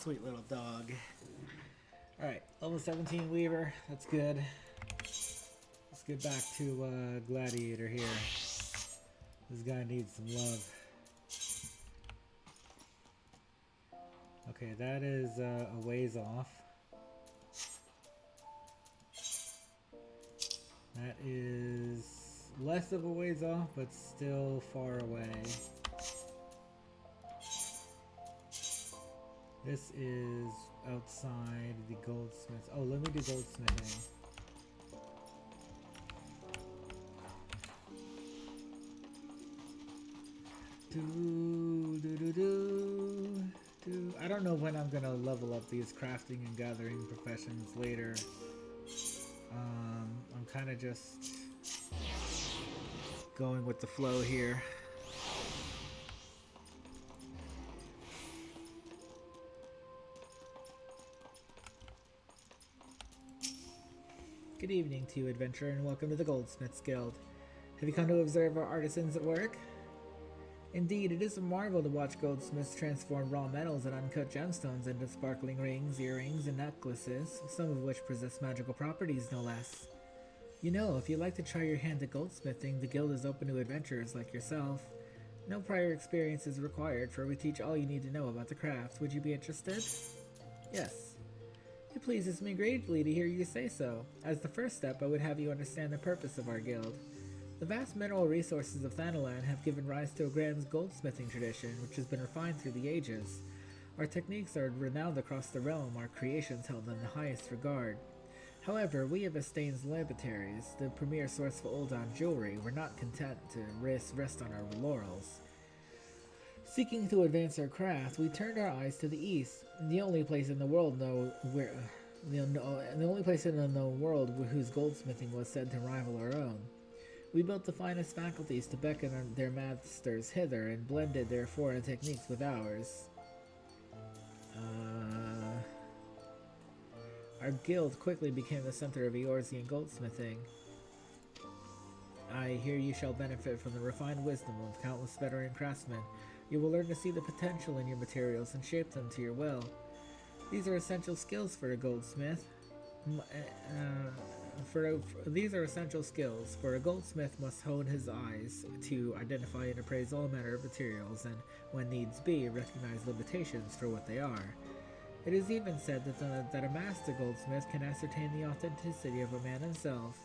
Sweet little dog. Alright, level 17 Weaver. That's good. Let's get back to Gladiator here. This guy needs some love. Okay, that is a ways off. That is less of a ways off, but still far away. This is outside the goldsmith. Oh, let me do goldsmithing. I don't know when I'm gonna level up these crafting and gathering professions later. I'm kind of just going with the flow here. Good evening to you, adventurer, and welcome to the Goldsmiths Guild. Have you come to observe our artisans at work? Indeed, it is a marvel to watch goldsmiths transform raw metals and uncut gemstones into sparkling rings, earrings, and necklaces, some of which possess magical properties, no less. You know, if you'd like to try your hand at goldsmithing, the guild is open to adventurers like yourself. No prior experience is required, for we teach all you need to know about the craft. Would you be interested? Yes. It pleases me greatly to hear you say so. As the first step, I would have you understand the purpose of our guild. The vast mineral resources of Thanalan have given rise to a grand goldsmithing tradition, which has been refined through the ages. Our techniques are renowned across the realm, our creations held in the highest regard. However, we of Estain's Laboratories, the premier source for Oldan jewelry, were not content to rest on our laurels. Seeking to advance our craft, we turned our eyes to the east, the only place in the world whose goldsmithing was said to rival our own. We built the finest faculties to beckon their masters hither and blended their foreign techniques with ours. Our guild quickly became the center of Eorzean goldsmithing. I hear you shall benefit from the refined wisdom of countless veteran craftsmen. You will learn to see the potential in your materials and shape them to your will. These are essential skills for a goldsmith. These are essential skills, for a goldsmith must hone his eyes to identify and appraise all manner of materials, and, when needs be, recognize limitations for what they are. It is even said that a master goldsmith can ascertain the authenticity of a man himself.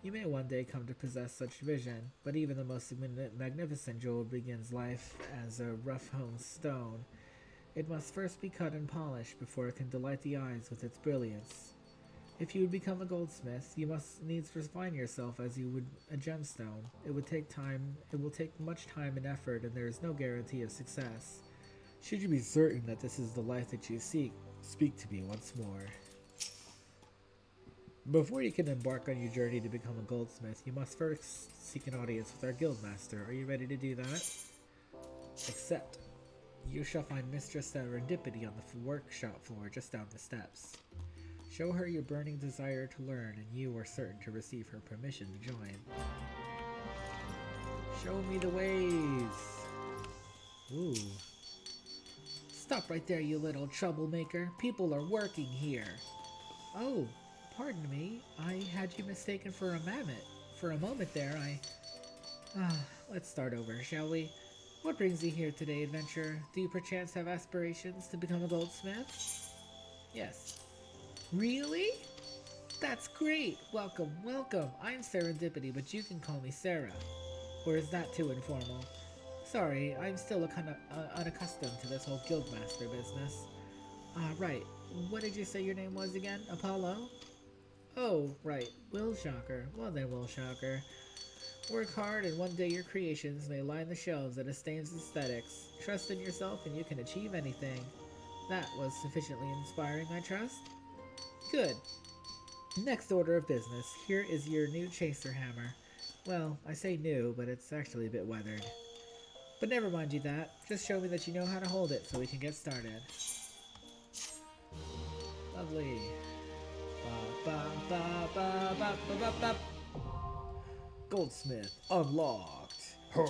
You may one day come to possess such vision, but even the most magnificent jewel begins life as a rough-hewn stone. It must first be cut and polished before it can delight the eyes with its brilliance. If you would become a goldsmith, you must needs refine yourself as you would a gemstone. It will take much time and effort, and there is no guarantee of success. Should you be certain that this is the life that you seek, speak to me once more. Before you can embark on your journey to become a goldsmith, you must first seek an audience with our guildmaster. Are you ready to do that? Accept. You shall find Mistress Serendipity on the workshop floor just down the steps. Show her your burning desire to learn, and you are certain to receive her permission to join. Show me the ways! Ooh. Stop right there, you little troublemaker. People are working here. Oh, pardon me. I had you mistaken for a mammoth. For a moment there, let's start over, shall we? What brings you here today, adventurer? Do you perchance have aspirations to become a goldsmith? Yes. Really? That's great! Welcome, welcome. I'm Serendipity, but you can call me Sarah. Or is that too informal? Sorry, I'm still kind of unaccustomed to this whole guildmaster business. Right. What did you say your name was again? Apollo? Oh, right. WILSHOCKER. Well then, WILSHOCKER. Work hard, and one day your creations may line the shelves at Estain's Aesthetics. Trust in yourself, and you can achieve anything. That was sufficiently inspiring, I trust? Good. Next order of business. Here is your new chaser hammer. Well, I say new, but it's actually a bit weathered. But never mind you that. Just show me that you know how to hold it so we can get started. Lovely. Goldsmith unlocked. Huh.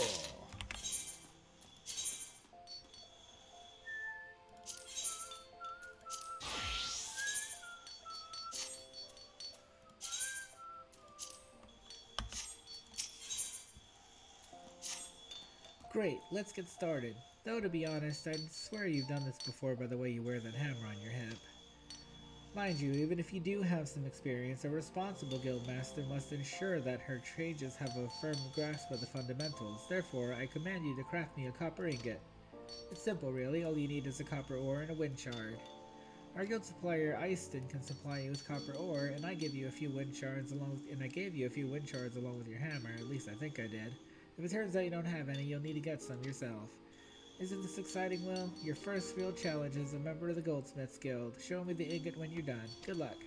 Great, let's get started. Though to be honest, I'd swear you've done this before by the way you wear that hammer on your hip. Mind you, even if you do have some experience, a responsible guildmaster must ensure that her sages have a firm grasp of the fundamentals. Therefore, I command you to craft me a copper ingot. It's simple really, all you need is a copper ore and a wind shard. Our guild supplier Eiston can supply you with copper ore, and I gave you a few wind shards along with your hammer, at least I think I did. If it turns out you don't have any, you'll need to get some yourself. Isn't this exciting, Will? Your first real challenge as a member of the Goldsmiths Guild. Show me the ingot when you're done. Good luck.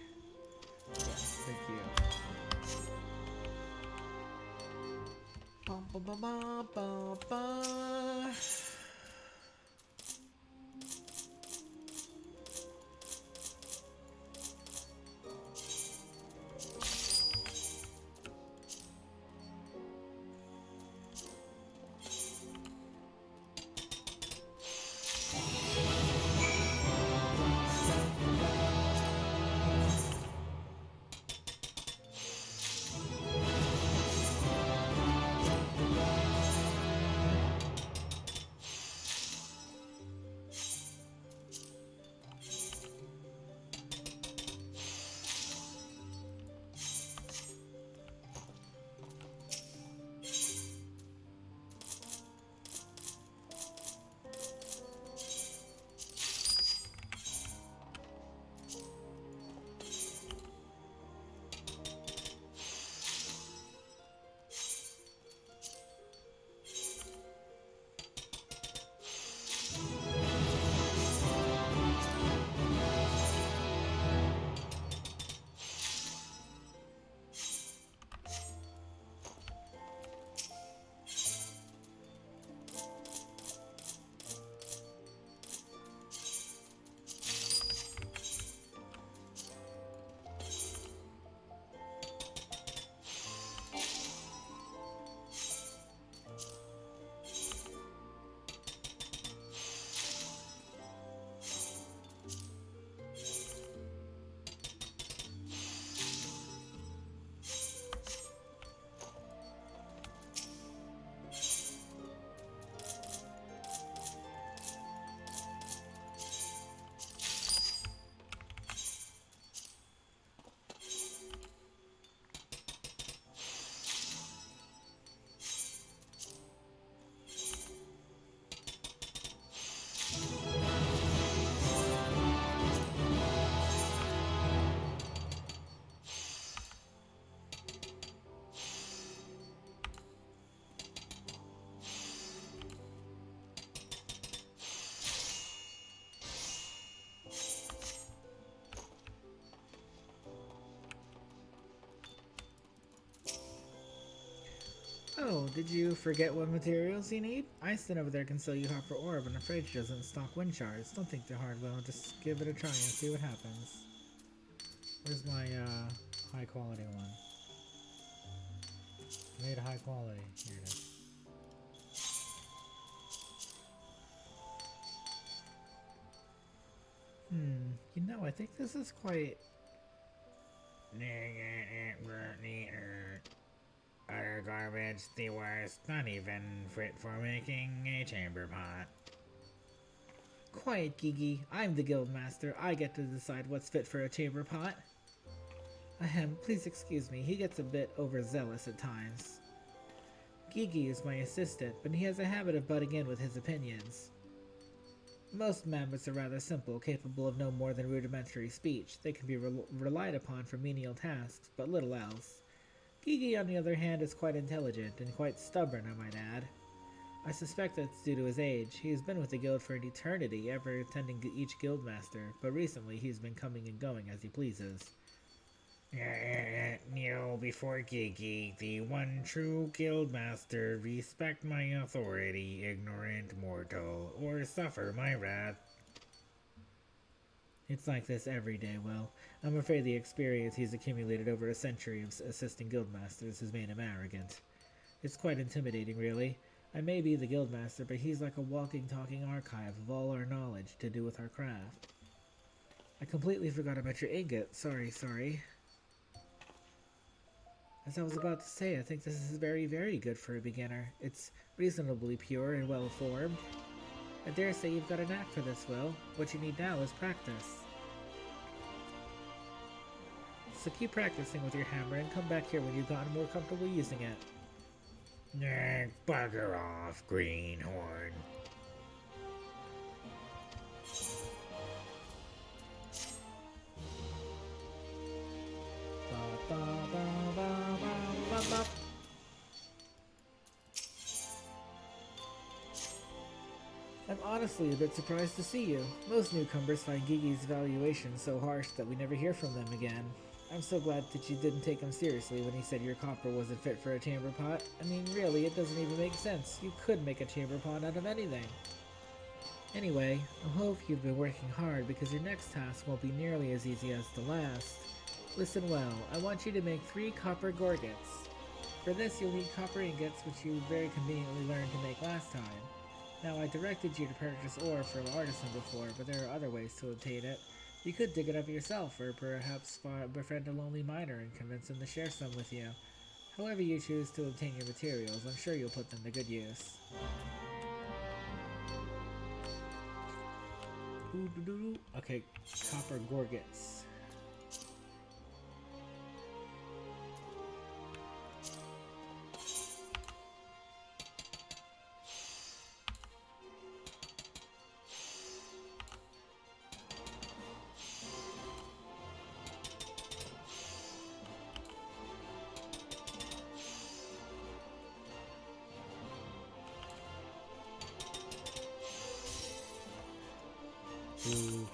Yes, thank you. Bum, bum, bum, bum, bum, bum. Oh, did you forget what materials you need? Einstein over there can sell you copper ore, but I'm afraid she doesn't stock wind shards. Don't think they're hard, well, just give it a try and see what happens. Where's my, high quality one? Made high quality. Here it is. You know, I think this is quite... Utter garbage, the worst, not even fit for making a chamber pot. Quiet, Gigi. I'm the guildmaster. I get to decide what's fit for a chamber pot. Ahem, please excuse me. He gets a bit overzealous at times. Gigi is my assistant, but he has a habit of butting in with his opinions. Most mammoths are rather simple, capable of no more than rudimentary speech. They can be relied upon for menial tasks, but little else. Gigi, on the other hand, is quite intelligent, and quite stubborn, I might add. I suspect that's due to his age. He has been with the guild for an eternity, ever attending each guildmaster, but recently he's been coming and going as he pleases. Kneel before Gigi, the one true guildmaster. Respect my authority, ignorant mortal, or suffer my wrath. It's like this every day, Will. I'm afraid the experience he's accumulated over a century of assisting guildmasters has made him arrogant. It's quite intimidating, really. I may be the guildmaster, but he's like a walking, talking archive of all our knowledge to do with our craft. I completely forgot about your ingot. Sorry. As I was about to say, I think this is very, very good for a beginner. It's reasonably pure and well-formed. I dare say you've got a knack for this, Will. What you need now is practice. So keep practicing with your hammer and come back here when you've gotten more comfortable using it. Bugger off, greenhorn. I'm honestly a bit surprised to see you. Most newcomers find Gigi's evaluation so harsh that we never hear from them again. I'm so glad that you didn't take him seriously when he said your copper wasn't fit for a chamber pot. I mean, really, it doesn't even make sense. You could make a chamber pot out of anything. Anyway, I hope you've been working hard because your next task won't be nearly as easy as the last. Listen well, I want you to make 3 copper gorgets. For this, you'll need copper ingots, which you very conveniently learned to make last time. Now, I directed you to purchase ore from an artisan before, but there are other ways to obtain it. You could dig it up yourself, or perhaps befriend a lonely miner and convince him to share some with you. However you choose to obtain your materials, I'm sure you'll put them to good use. Okay, copper gorgets. Ooh.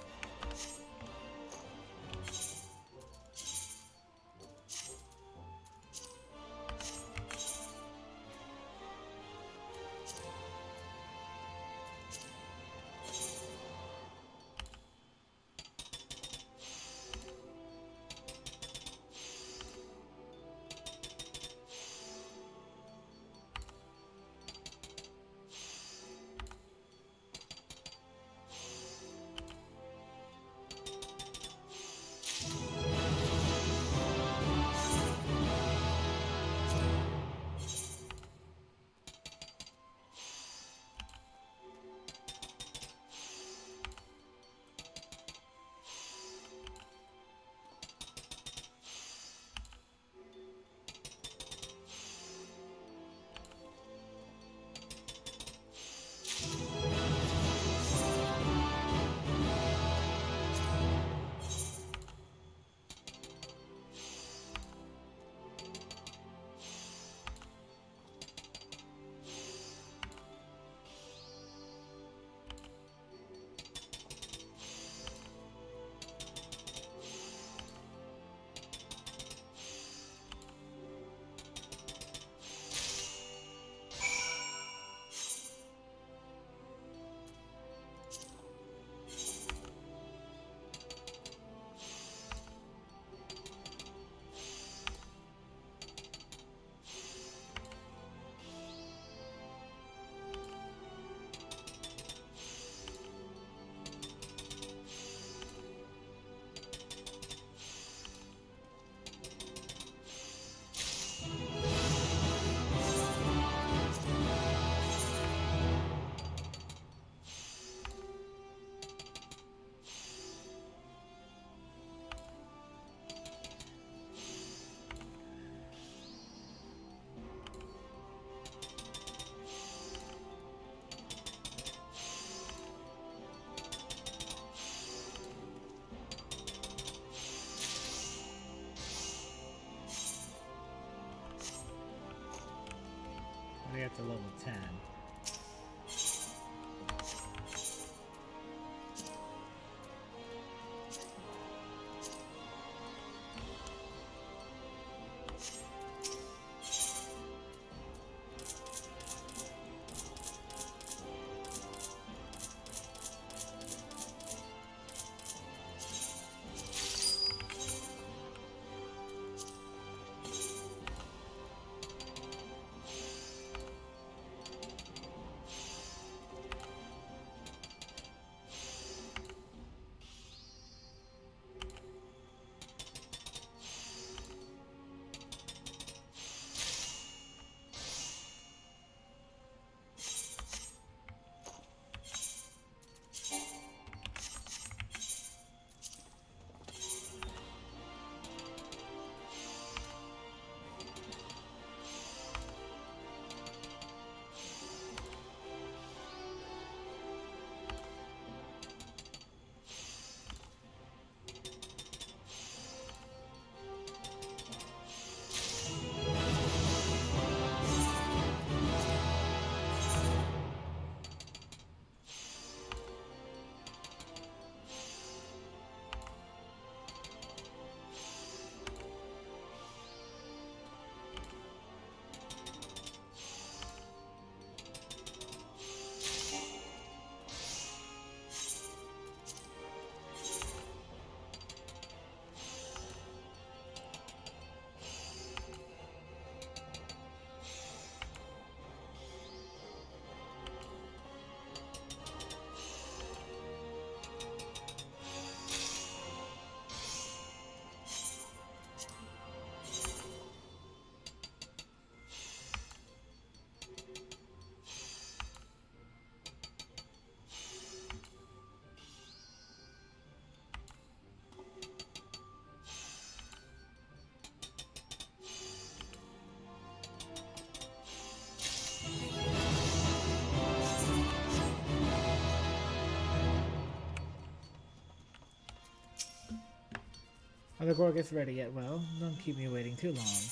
already up to level 10. Are the Gorgets ready yet? Well, don't keep me waiting too long.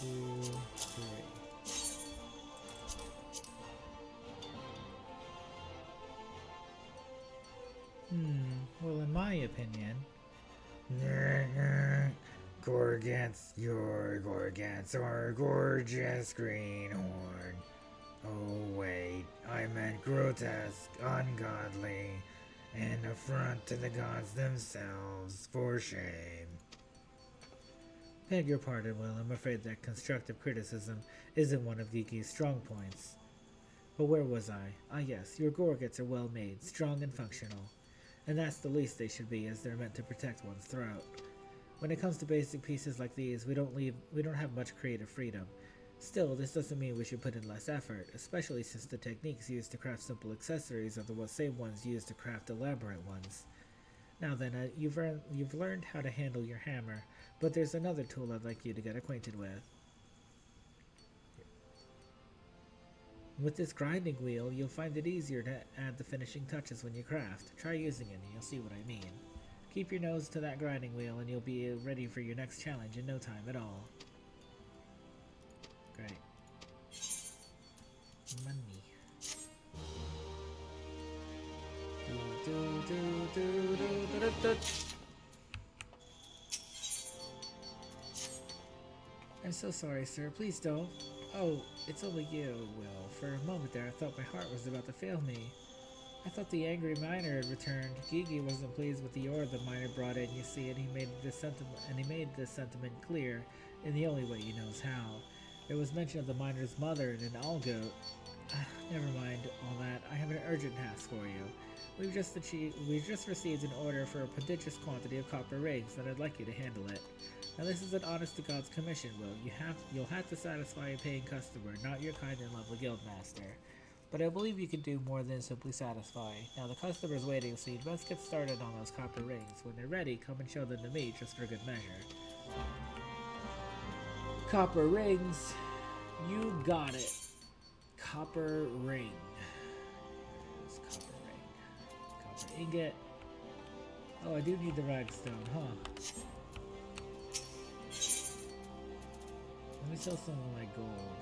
1, 2, 3. Well, in my opinion... Gorgets, your Gorgets are gorgeous greenhorn. Oh wait, I meant grotesque, ungodly, and affront to the gods themselves, for shame. Beg your pardon, Will, I'm afraid that constructive criticism isn't one of Gigi's strong points. But where was I? Ah yes, your Gorgets are well made, strong and functional. And that's the least they should be, as they're meant to protect one's throat. When it comes to basic pieces like these, we don't have much creative freedom. Still, this doesn't mean we should put in less effort, especially since the techniques used to craft simple accessories are the same ones used to craft elaborate ones. Now then, you've learned how to handle your hammer, but there's another tool I'd like you to get acquainted with. With this grinding wheel, you'll find it easier to add the finishing touches when you craft. Try using it and you'll see what I mean. Keep your nose to that grinding wheel and you'll be ready for your next challenge in no time at all. Great. Money. I'm so sorry, sir. Please don't. Oh, it's only you, Will. For a moment there, I thought my heart was about to fail me. I thought the angry miner had returned. Gigi wasn't pleased with the ore the miner brought in, you see, and he made this sentiment clear in the only way he knows how. There was mention of the miner's mother and an all-goat. Never mind all that. I have an urgent task for you. We've just received an order for a prodigious quantity of copper rings, and I'd like you to handle it. Now this is an honest-to-God's commission, Will. You'll have to satisfy a paying customer, not your kind and lovely guildmaster. But I believe you can do more than simply satisfy. Now the customer's waiting, so you'd best get started on those copper rings. When they're ready, come and show them to me, just for good measure. Copper rings. You got it. Copper ring. Copper ring. Copper ingot. Oh, I do need the ragstone, huh? sell some of my gold.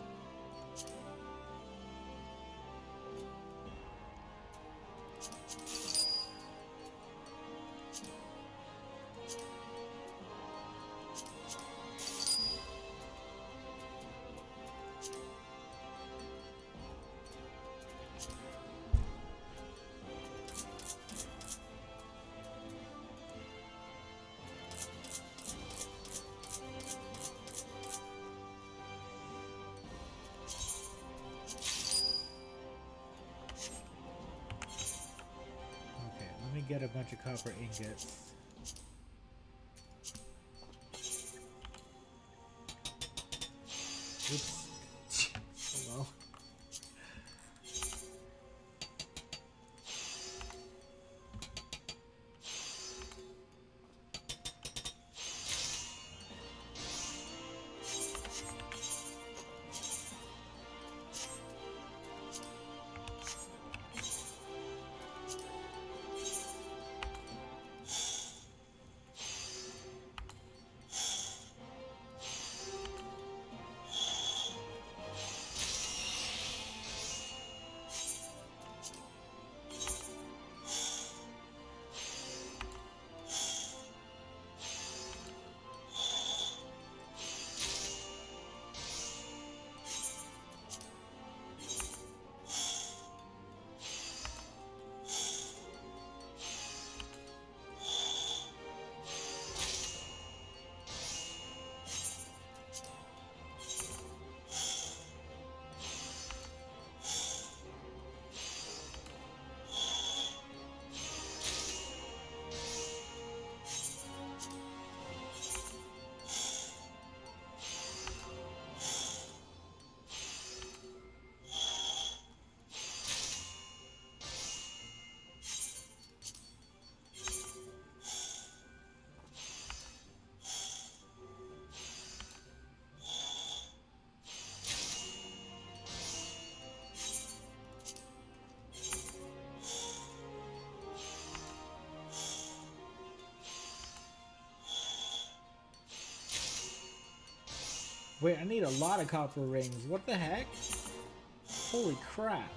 Let me get a bunch of copper ingots. Oops. Oh well. Wait, I need a lot of copper rings. What the heck? Holy crap.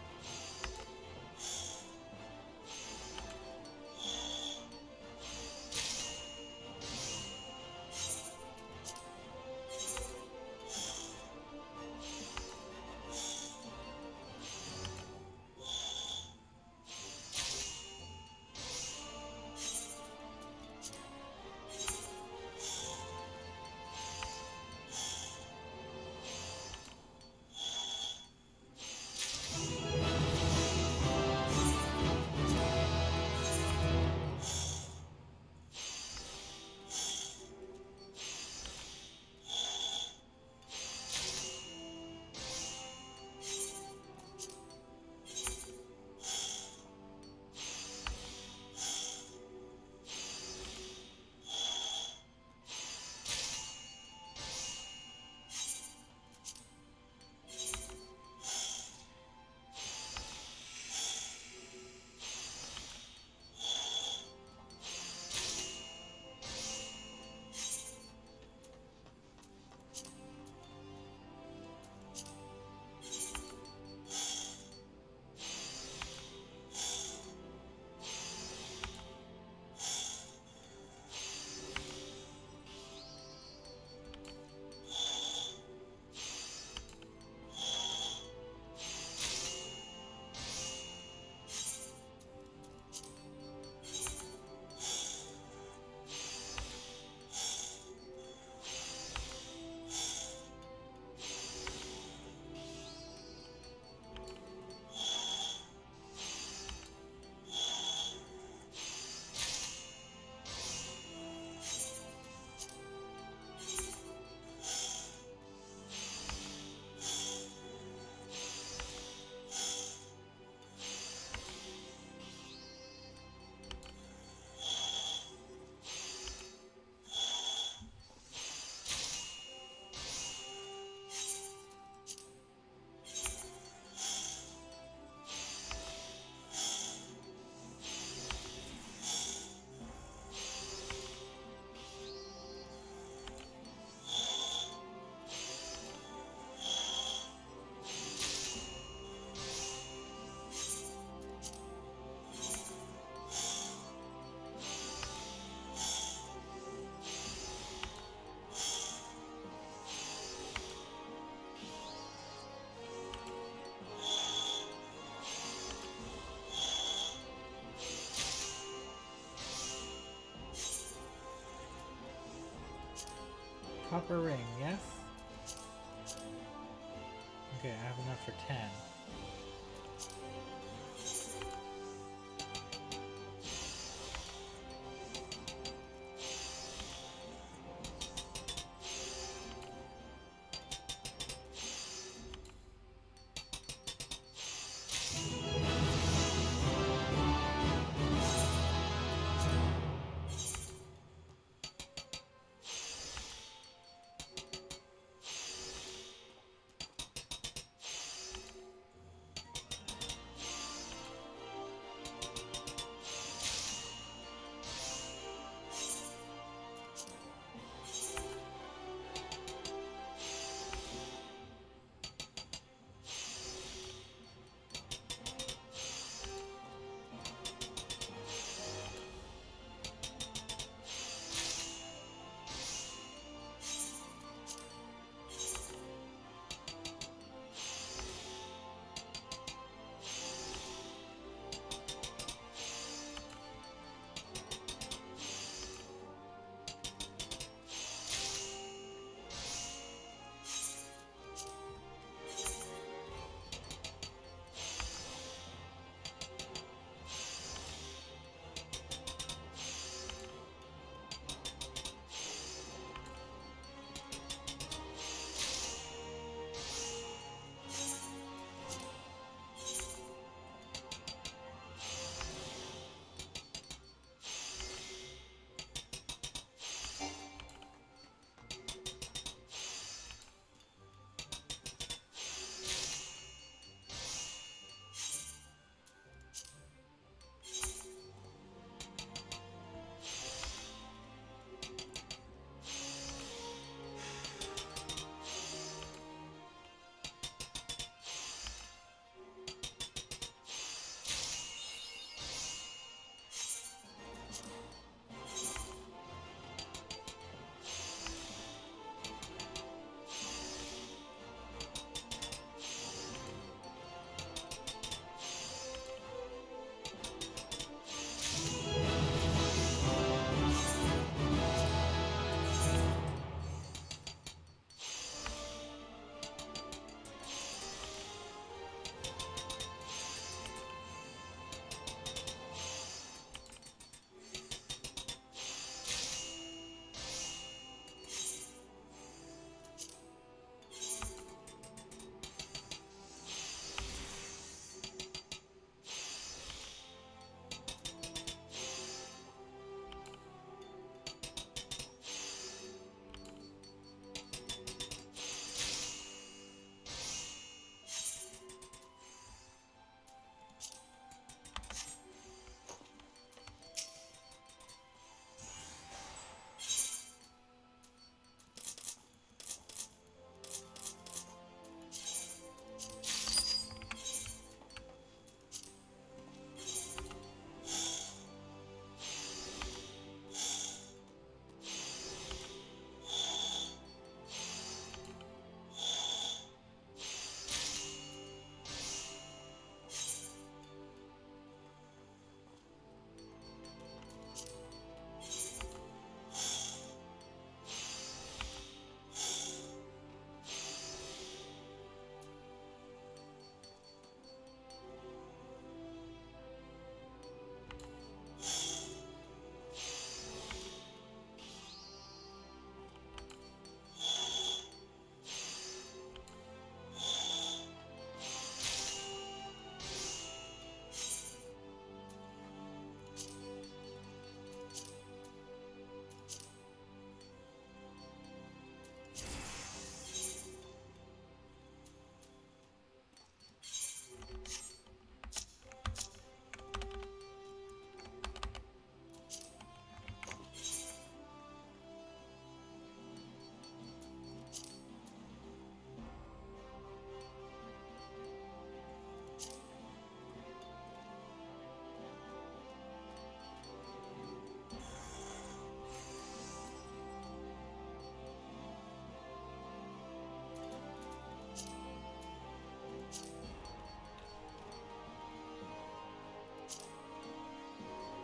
copper ring, yes? Okay, I have enough for 10.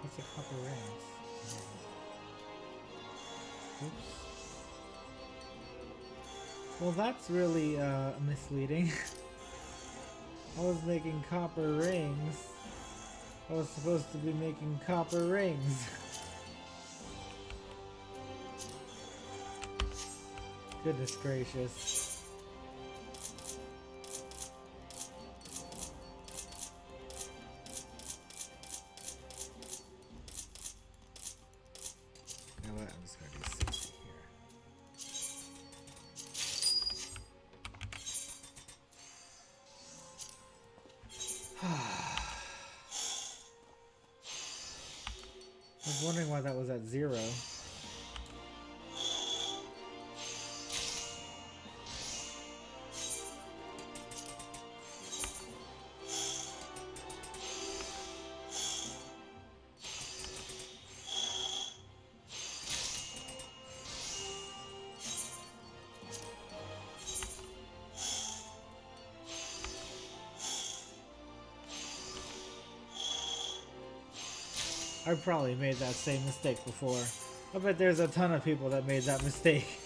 What's a copper rings? Oops. Well, that's really misleading. I was making copper rings. I was supposed to be making copper rings. Goodness gracious. You know what? I'm just gonna do 60 here. I was wondering why that was at 0. I've probably made that same mistake before. I bet there's a ton of people that made that mistake.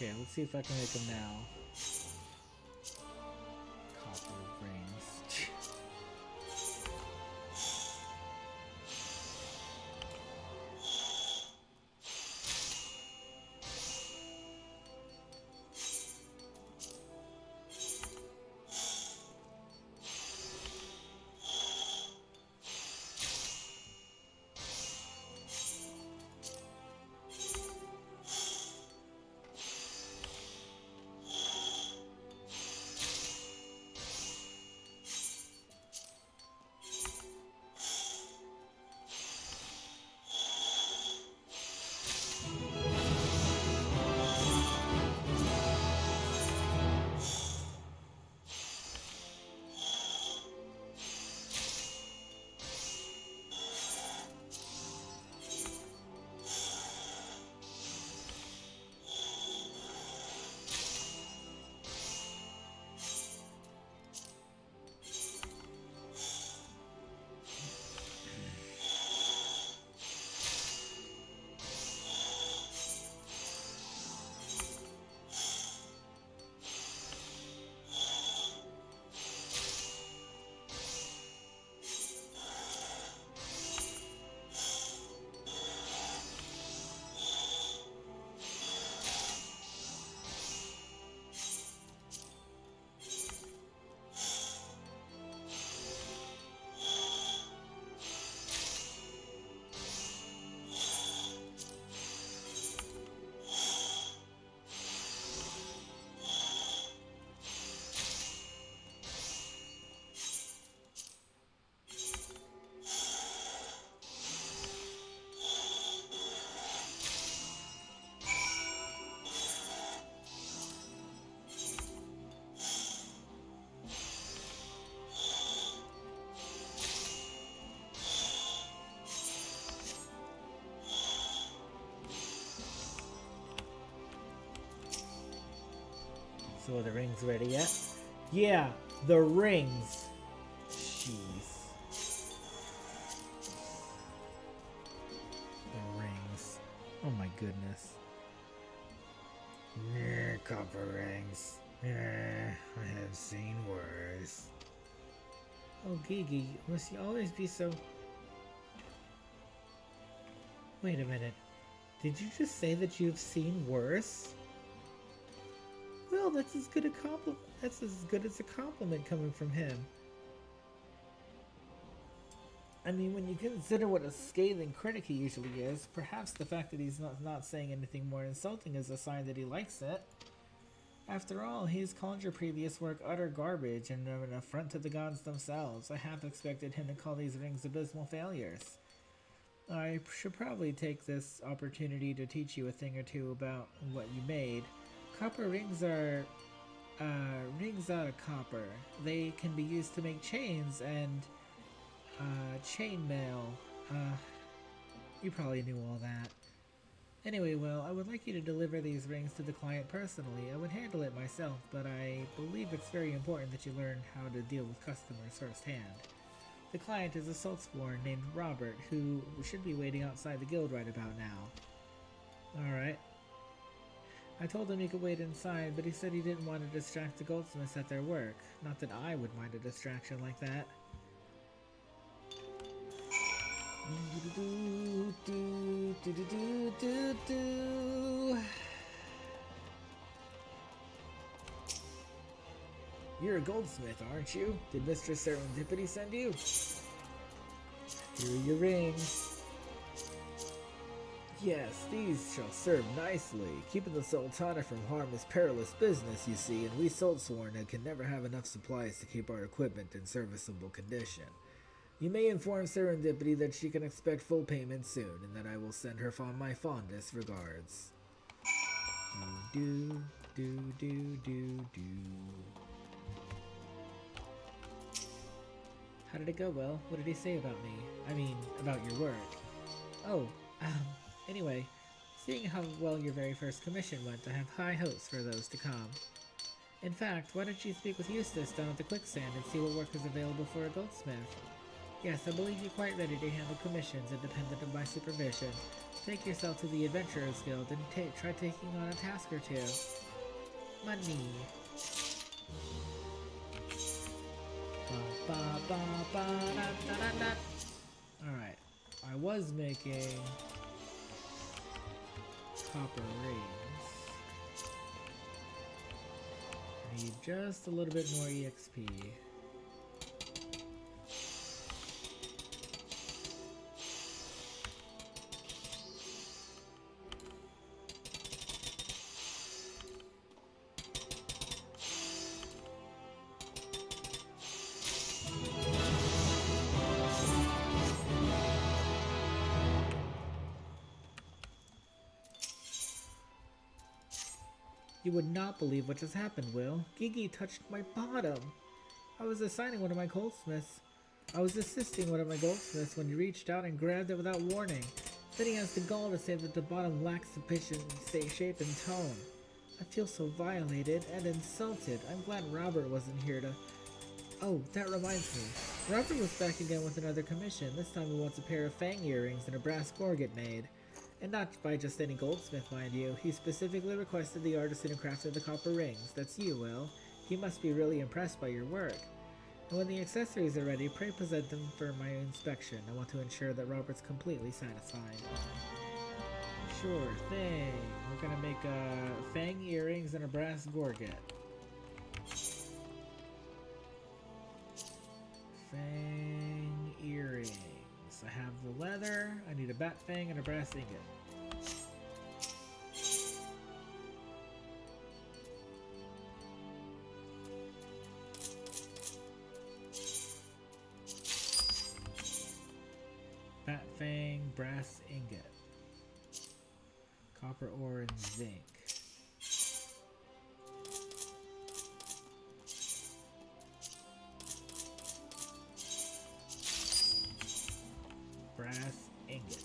Okay, let's see if I can make them now. Copper rings. So are the rings ready yet? Yeah, the rings. Jeez. The rings. Oh my goodness. Copper rings. I have seen worse. Oh, Gigi, must you always be so... Wait a minute. Did you just say that you've seen worse? Well, that's as good as a compliment coming from him. I mean, when you consider what a scathing critic he usually is, perhaps the fact that he's not saying anything more insulting is a sign that he likes it. After all, he's called your previous work utter garbage and an affront to the gods themselves. I half expected him to call these rings abysmal failures. I should probably take this opportunity to teach you a thing or two about what you made. Copper rings are rings out of copper. They can be used to make chains and chainmail. You probably knew all that. Anyway, well, I would like you to deliver these rings to the client personally. I would handle it myself, but I believe it's very important that you learn how to deal with customers firsthand. The client is a Saltsworn named Robert, who should be waiting outside the guild right about now. Alright. I told him he could wait inside, but he said he didn't want to distract the goldsmiths at their work. Not that I would mind a distraction like that. You're a goldsmith, aren't you? Did Mr. Serendipity send you? Here are your rings. Yes, these shall serve nicely. Keeping the Sultana from harm is perilous business, you see, and we Saltsworn can never have enough supplies to keep our equipment in serviceable condition. You may inform Serendipity that she can expect full payment soon, and that I will send her my fondest regards. Do. How did it go, Will? What did he say about me? I mean, about your work. Oh, anyway, seeing how well your very first commission went, I have high hopes for those to come. In fact, why don't you speak with Eustace down at the quicksand and see what work is available for a goldsmith? Yes, I believe you're quite ready to handle commissions independent of my supervision. Take yourself to the Adventurers Guild and try taking on a task or two. Money. Alright, I was making copper rings. I need just a little bit more EXP. You would not believe what just happened, Will. Gigi touched my bottom. I was assisting one of my goldsmiths when he reached out and grabbed it without warning. Then he has the gall to say that the bottom lacks sufficient shape and tone. I feel so violated and insulted. I'm glad Robert wasn't here to... Oh, that reminds me. Robert was back again with another commission. This time he wants a pair of fang earrings and a brass gorget made. And not by just any goldsmith, mind you. He specifically requested the artisan who crafted the copper rings. That's you, Will. He must be really impressed by your work. And when the accessories are ready, pray present them for my inspection. I want to ensure that Robert's completely satisfied. Sure thing. We're gonna make fang earrings and a brass gorget. Fang earrings. I have the leather, I need a bat fang and a brass ingot. Bat fang, brass ingot. Copper ore and zinc. Brass ingot.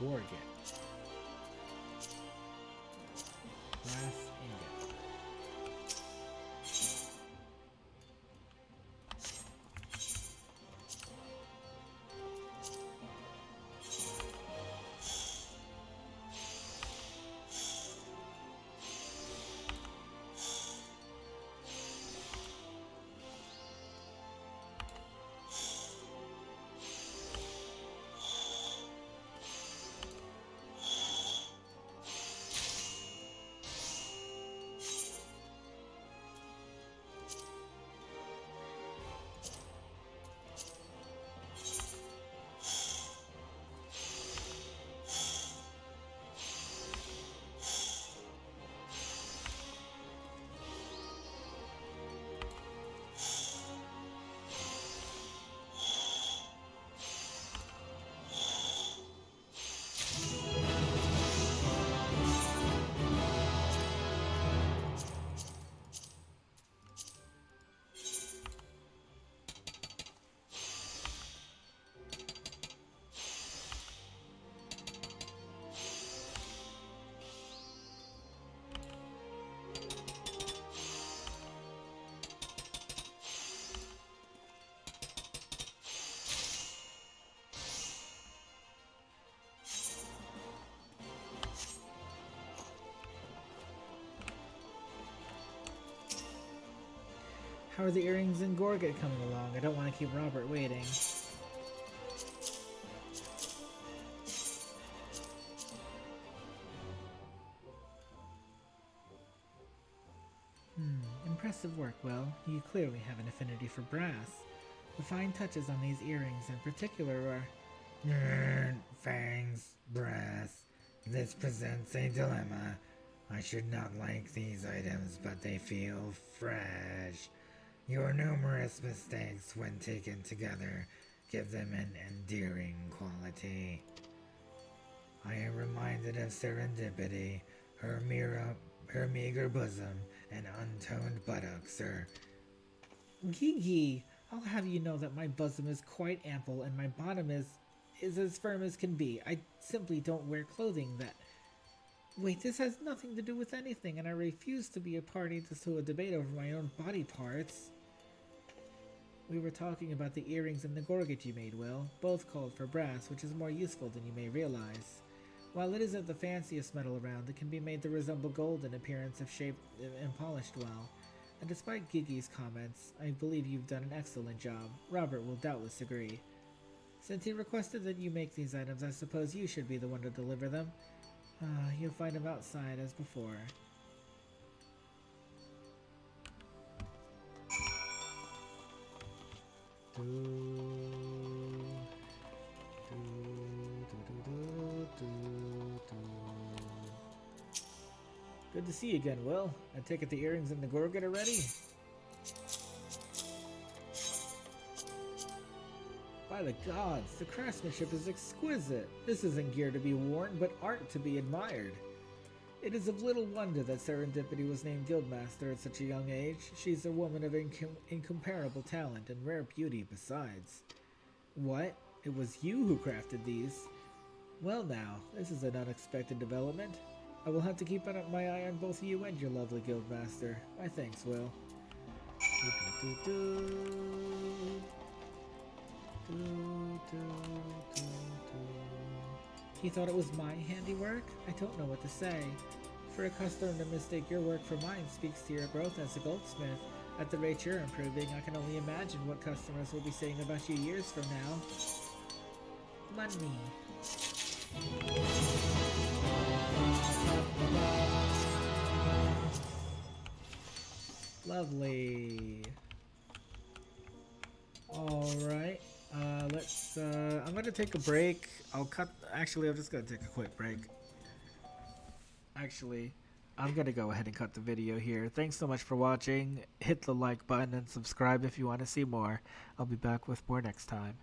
Gorget. Brass ingot. How are the earrings in Gorget coming along? I don't want to keep Robert waiting. Impressive work, Will. You clearly have an affinity for brass. The fine touches on these earrings in particular are... Fangs, brass. This presents a dilemma. I should not like these items, but they feel fresh. Your numerous mistakes, when taken together, give them an endearing quality. I am reminded of serendipity, her meager bosom, and untoned buttocks are... Gigi, I'll have you know that my bosom is quite ample and my bottom is as firm as can be. I simply don't wear clothing that... Wait, this has nothing to do with anything, and I refuse to be a party to a debate over my own body parts. We were talking about the earrings and the gorget you made, Will. Both called for brass, which is more useful than you may realize. While it isn't the fanciest metal around, it can be made to resemble gold in appearance if shaped and polished well. And despite Gigi's comments, I believe you've done an excellent job. Robert will doubtless agree. Since he requested that you make these items, I suppose you should be the one to deliver them. You'll find him outside as before. Good to see you again, Will. I take it the earrings and the gorget are ready? By the gods, the craftsmanship is exquisite. This isn't gear to be worn, but art to be admired. It is of little wonder that Serendipity was named Guildmaster at such a young age. She's a woman of incomparable talent and rare beauty besides. What? It was you who crafted these? Well now, this is an unexpected development. I will have to keep my eye on both you and your lovely Guildmaster. My thanks, Will. He thought it was my handiwork? I don't know what to say. For a customer to mistake your work for mine speaks to your growth as a goldsmith. At the rate you're improving, I can only imagine what customers will be saying about you years from now. Money. Lovely. Alright. I'm gonna take a break. I'm just gonna take a quick break. Actually, I'm gonna go ahead and cut the video here. Thanks so much for watching. Hit the like button and subscribe if you want to see more. I'll be back with more next time.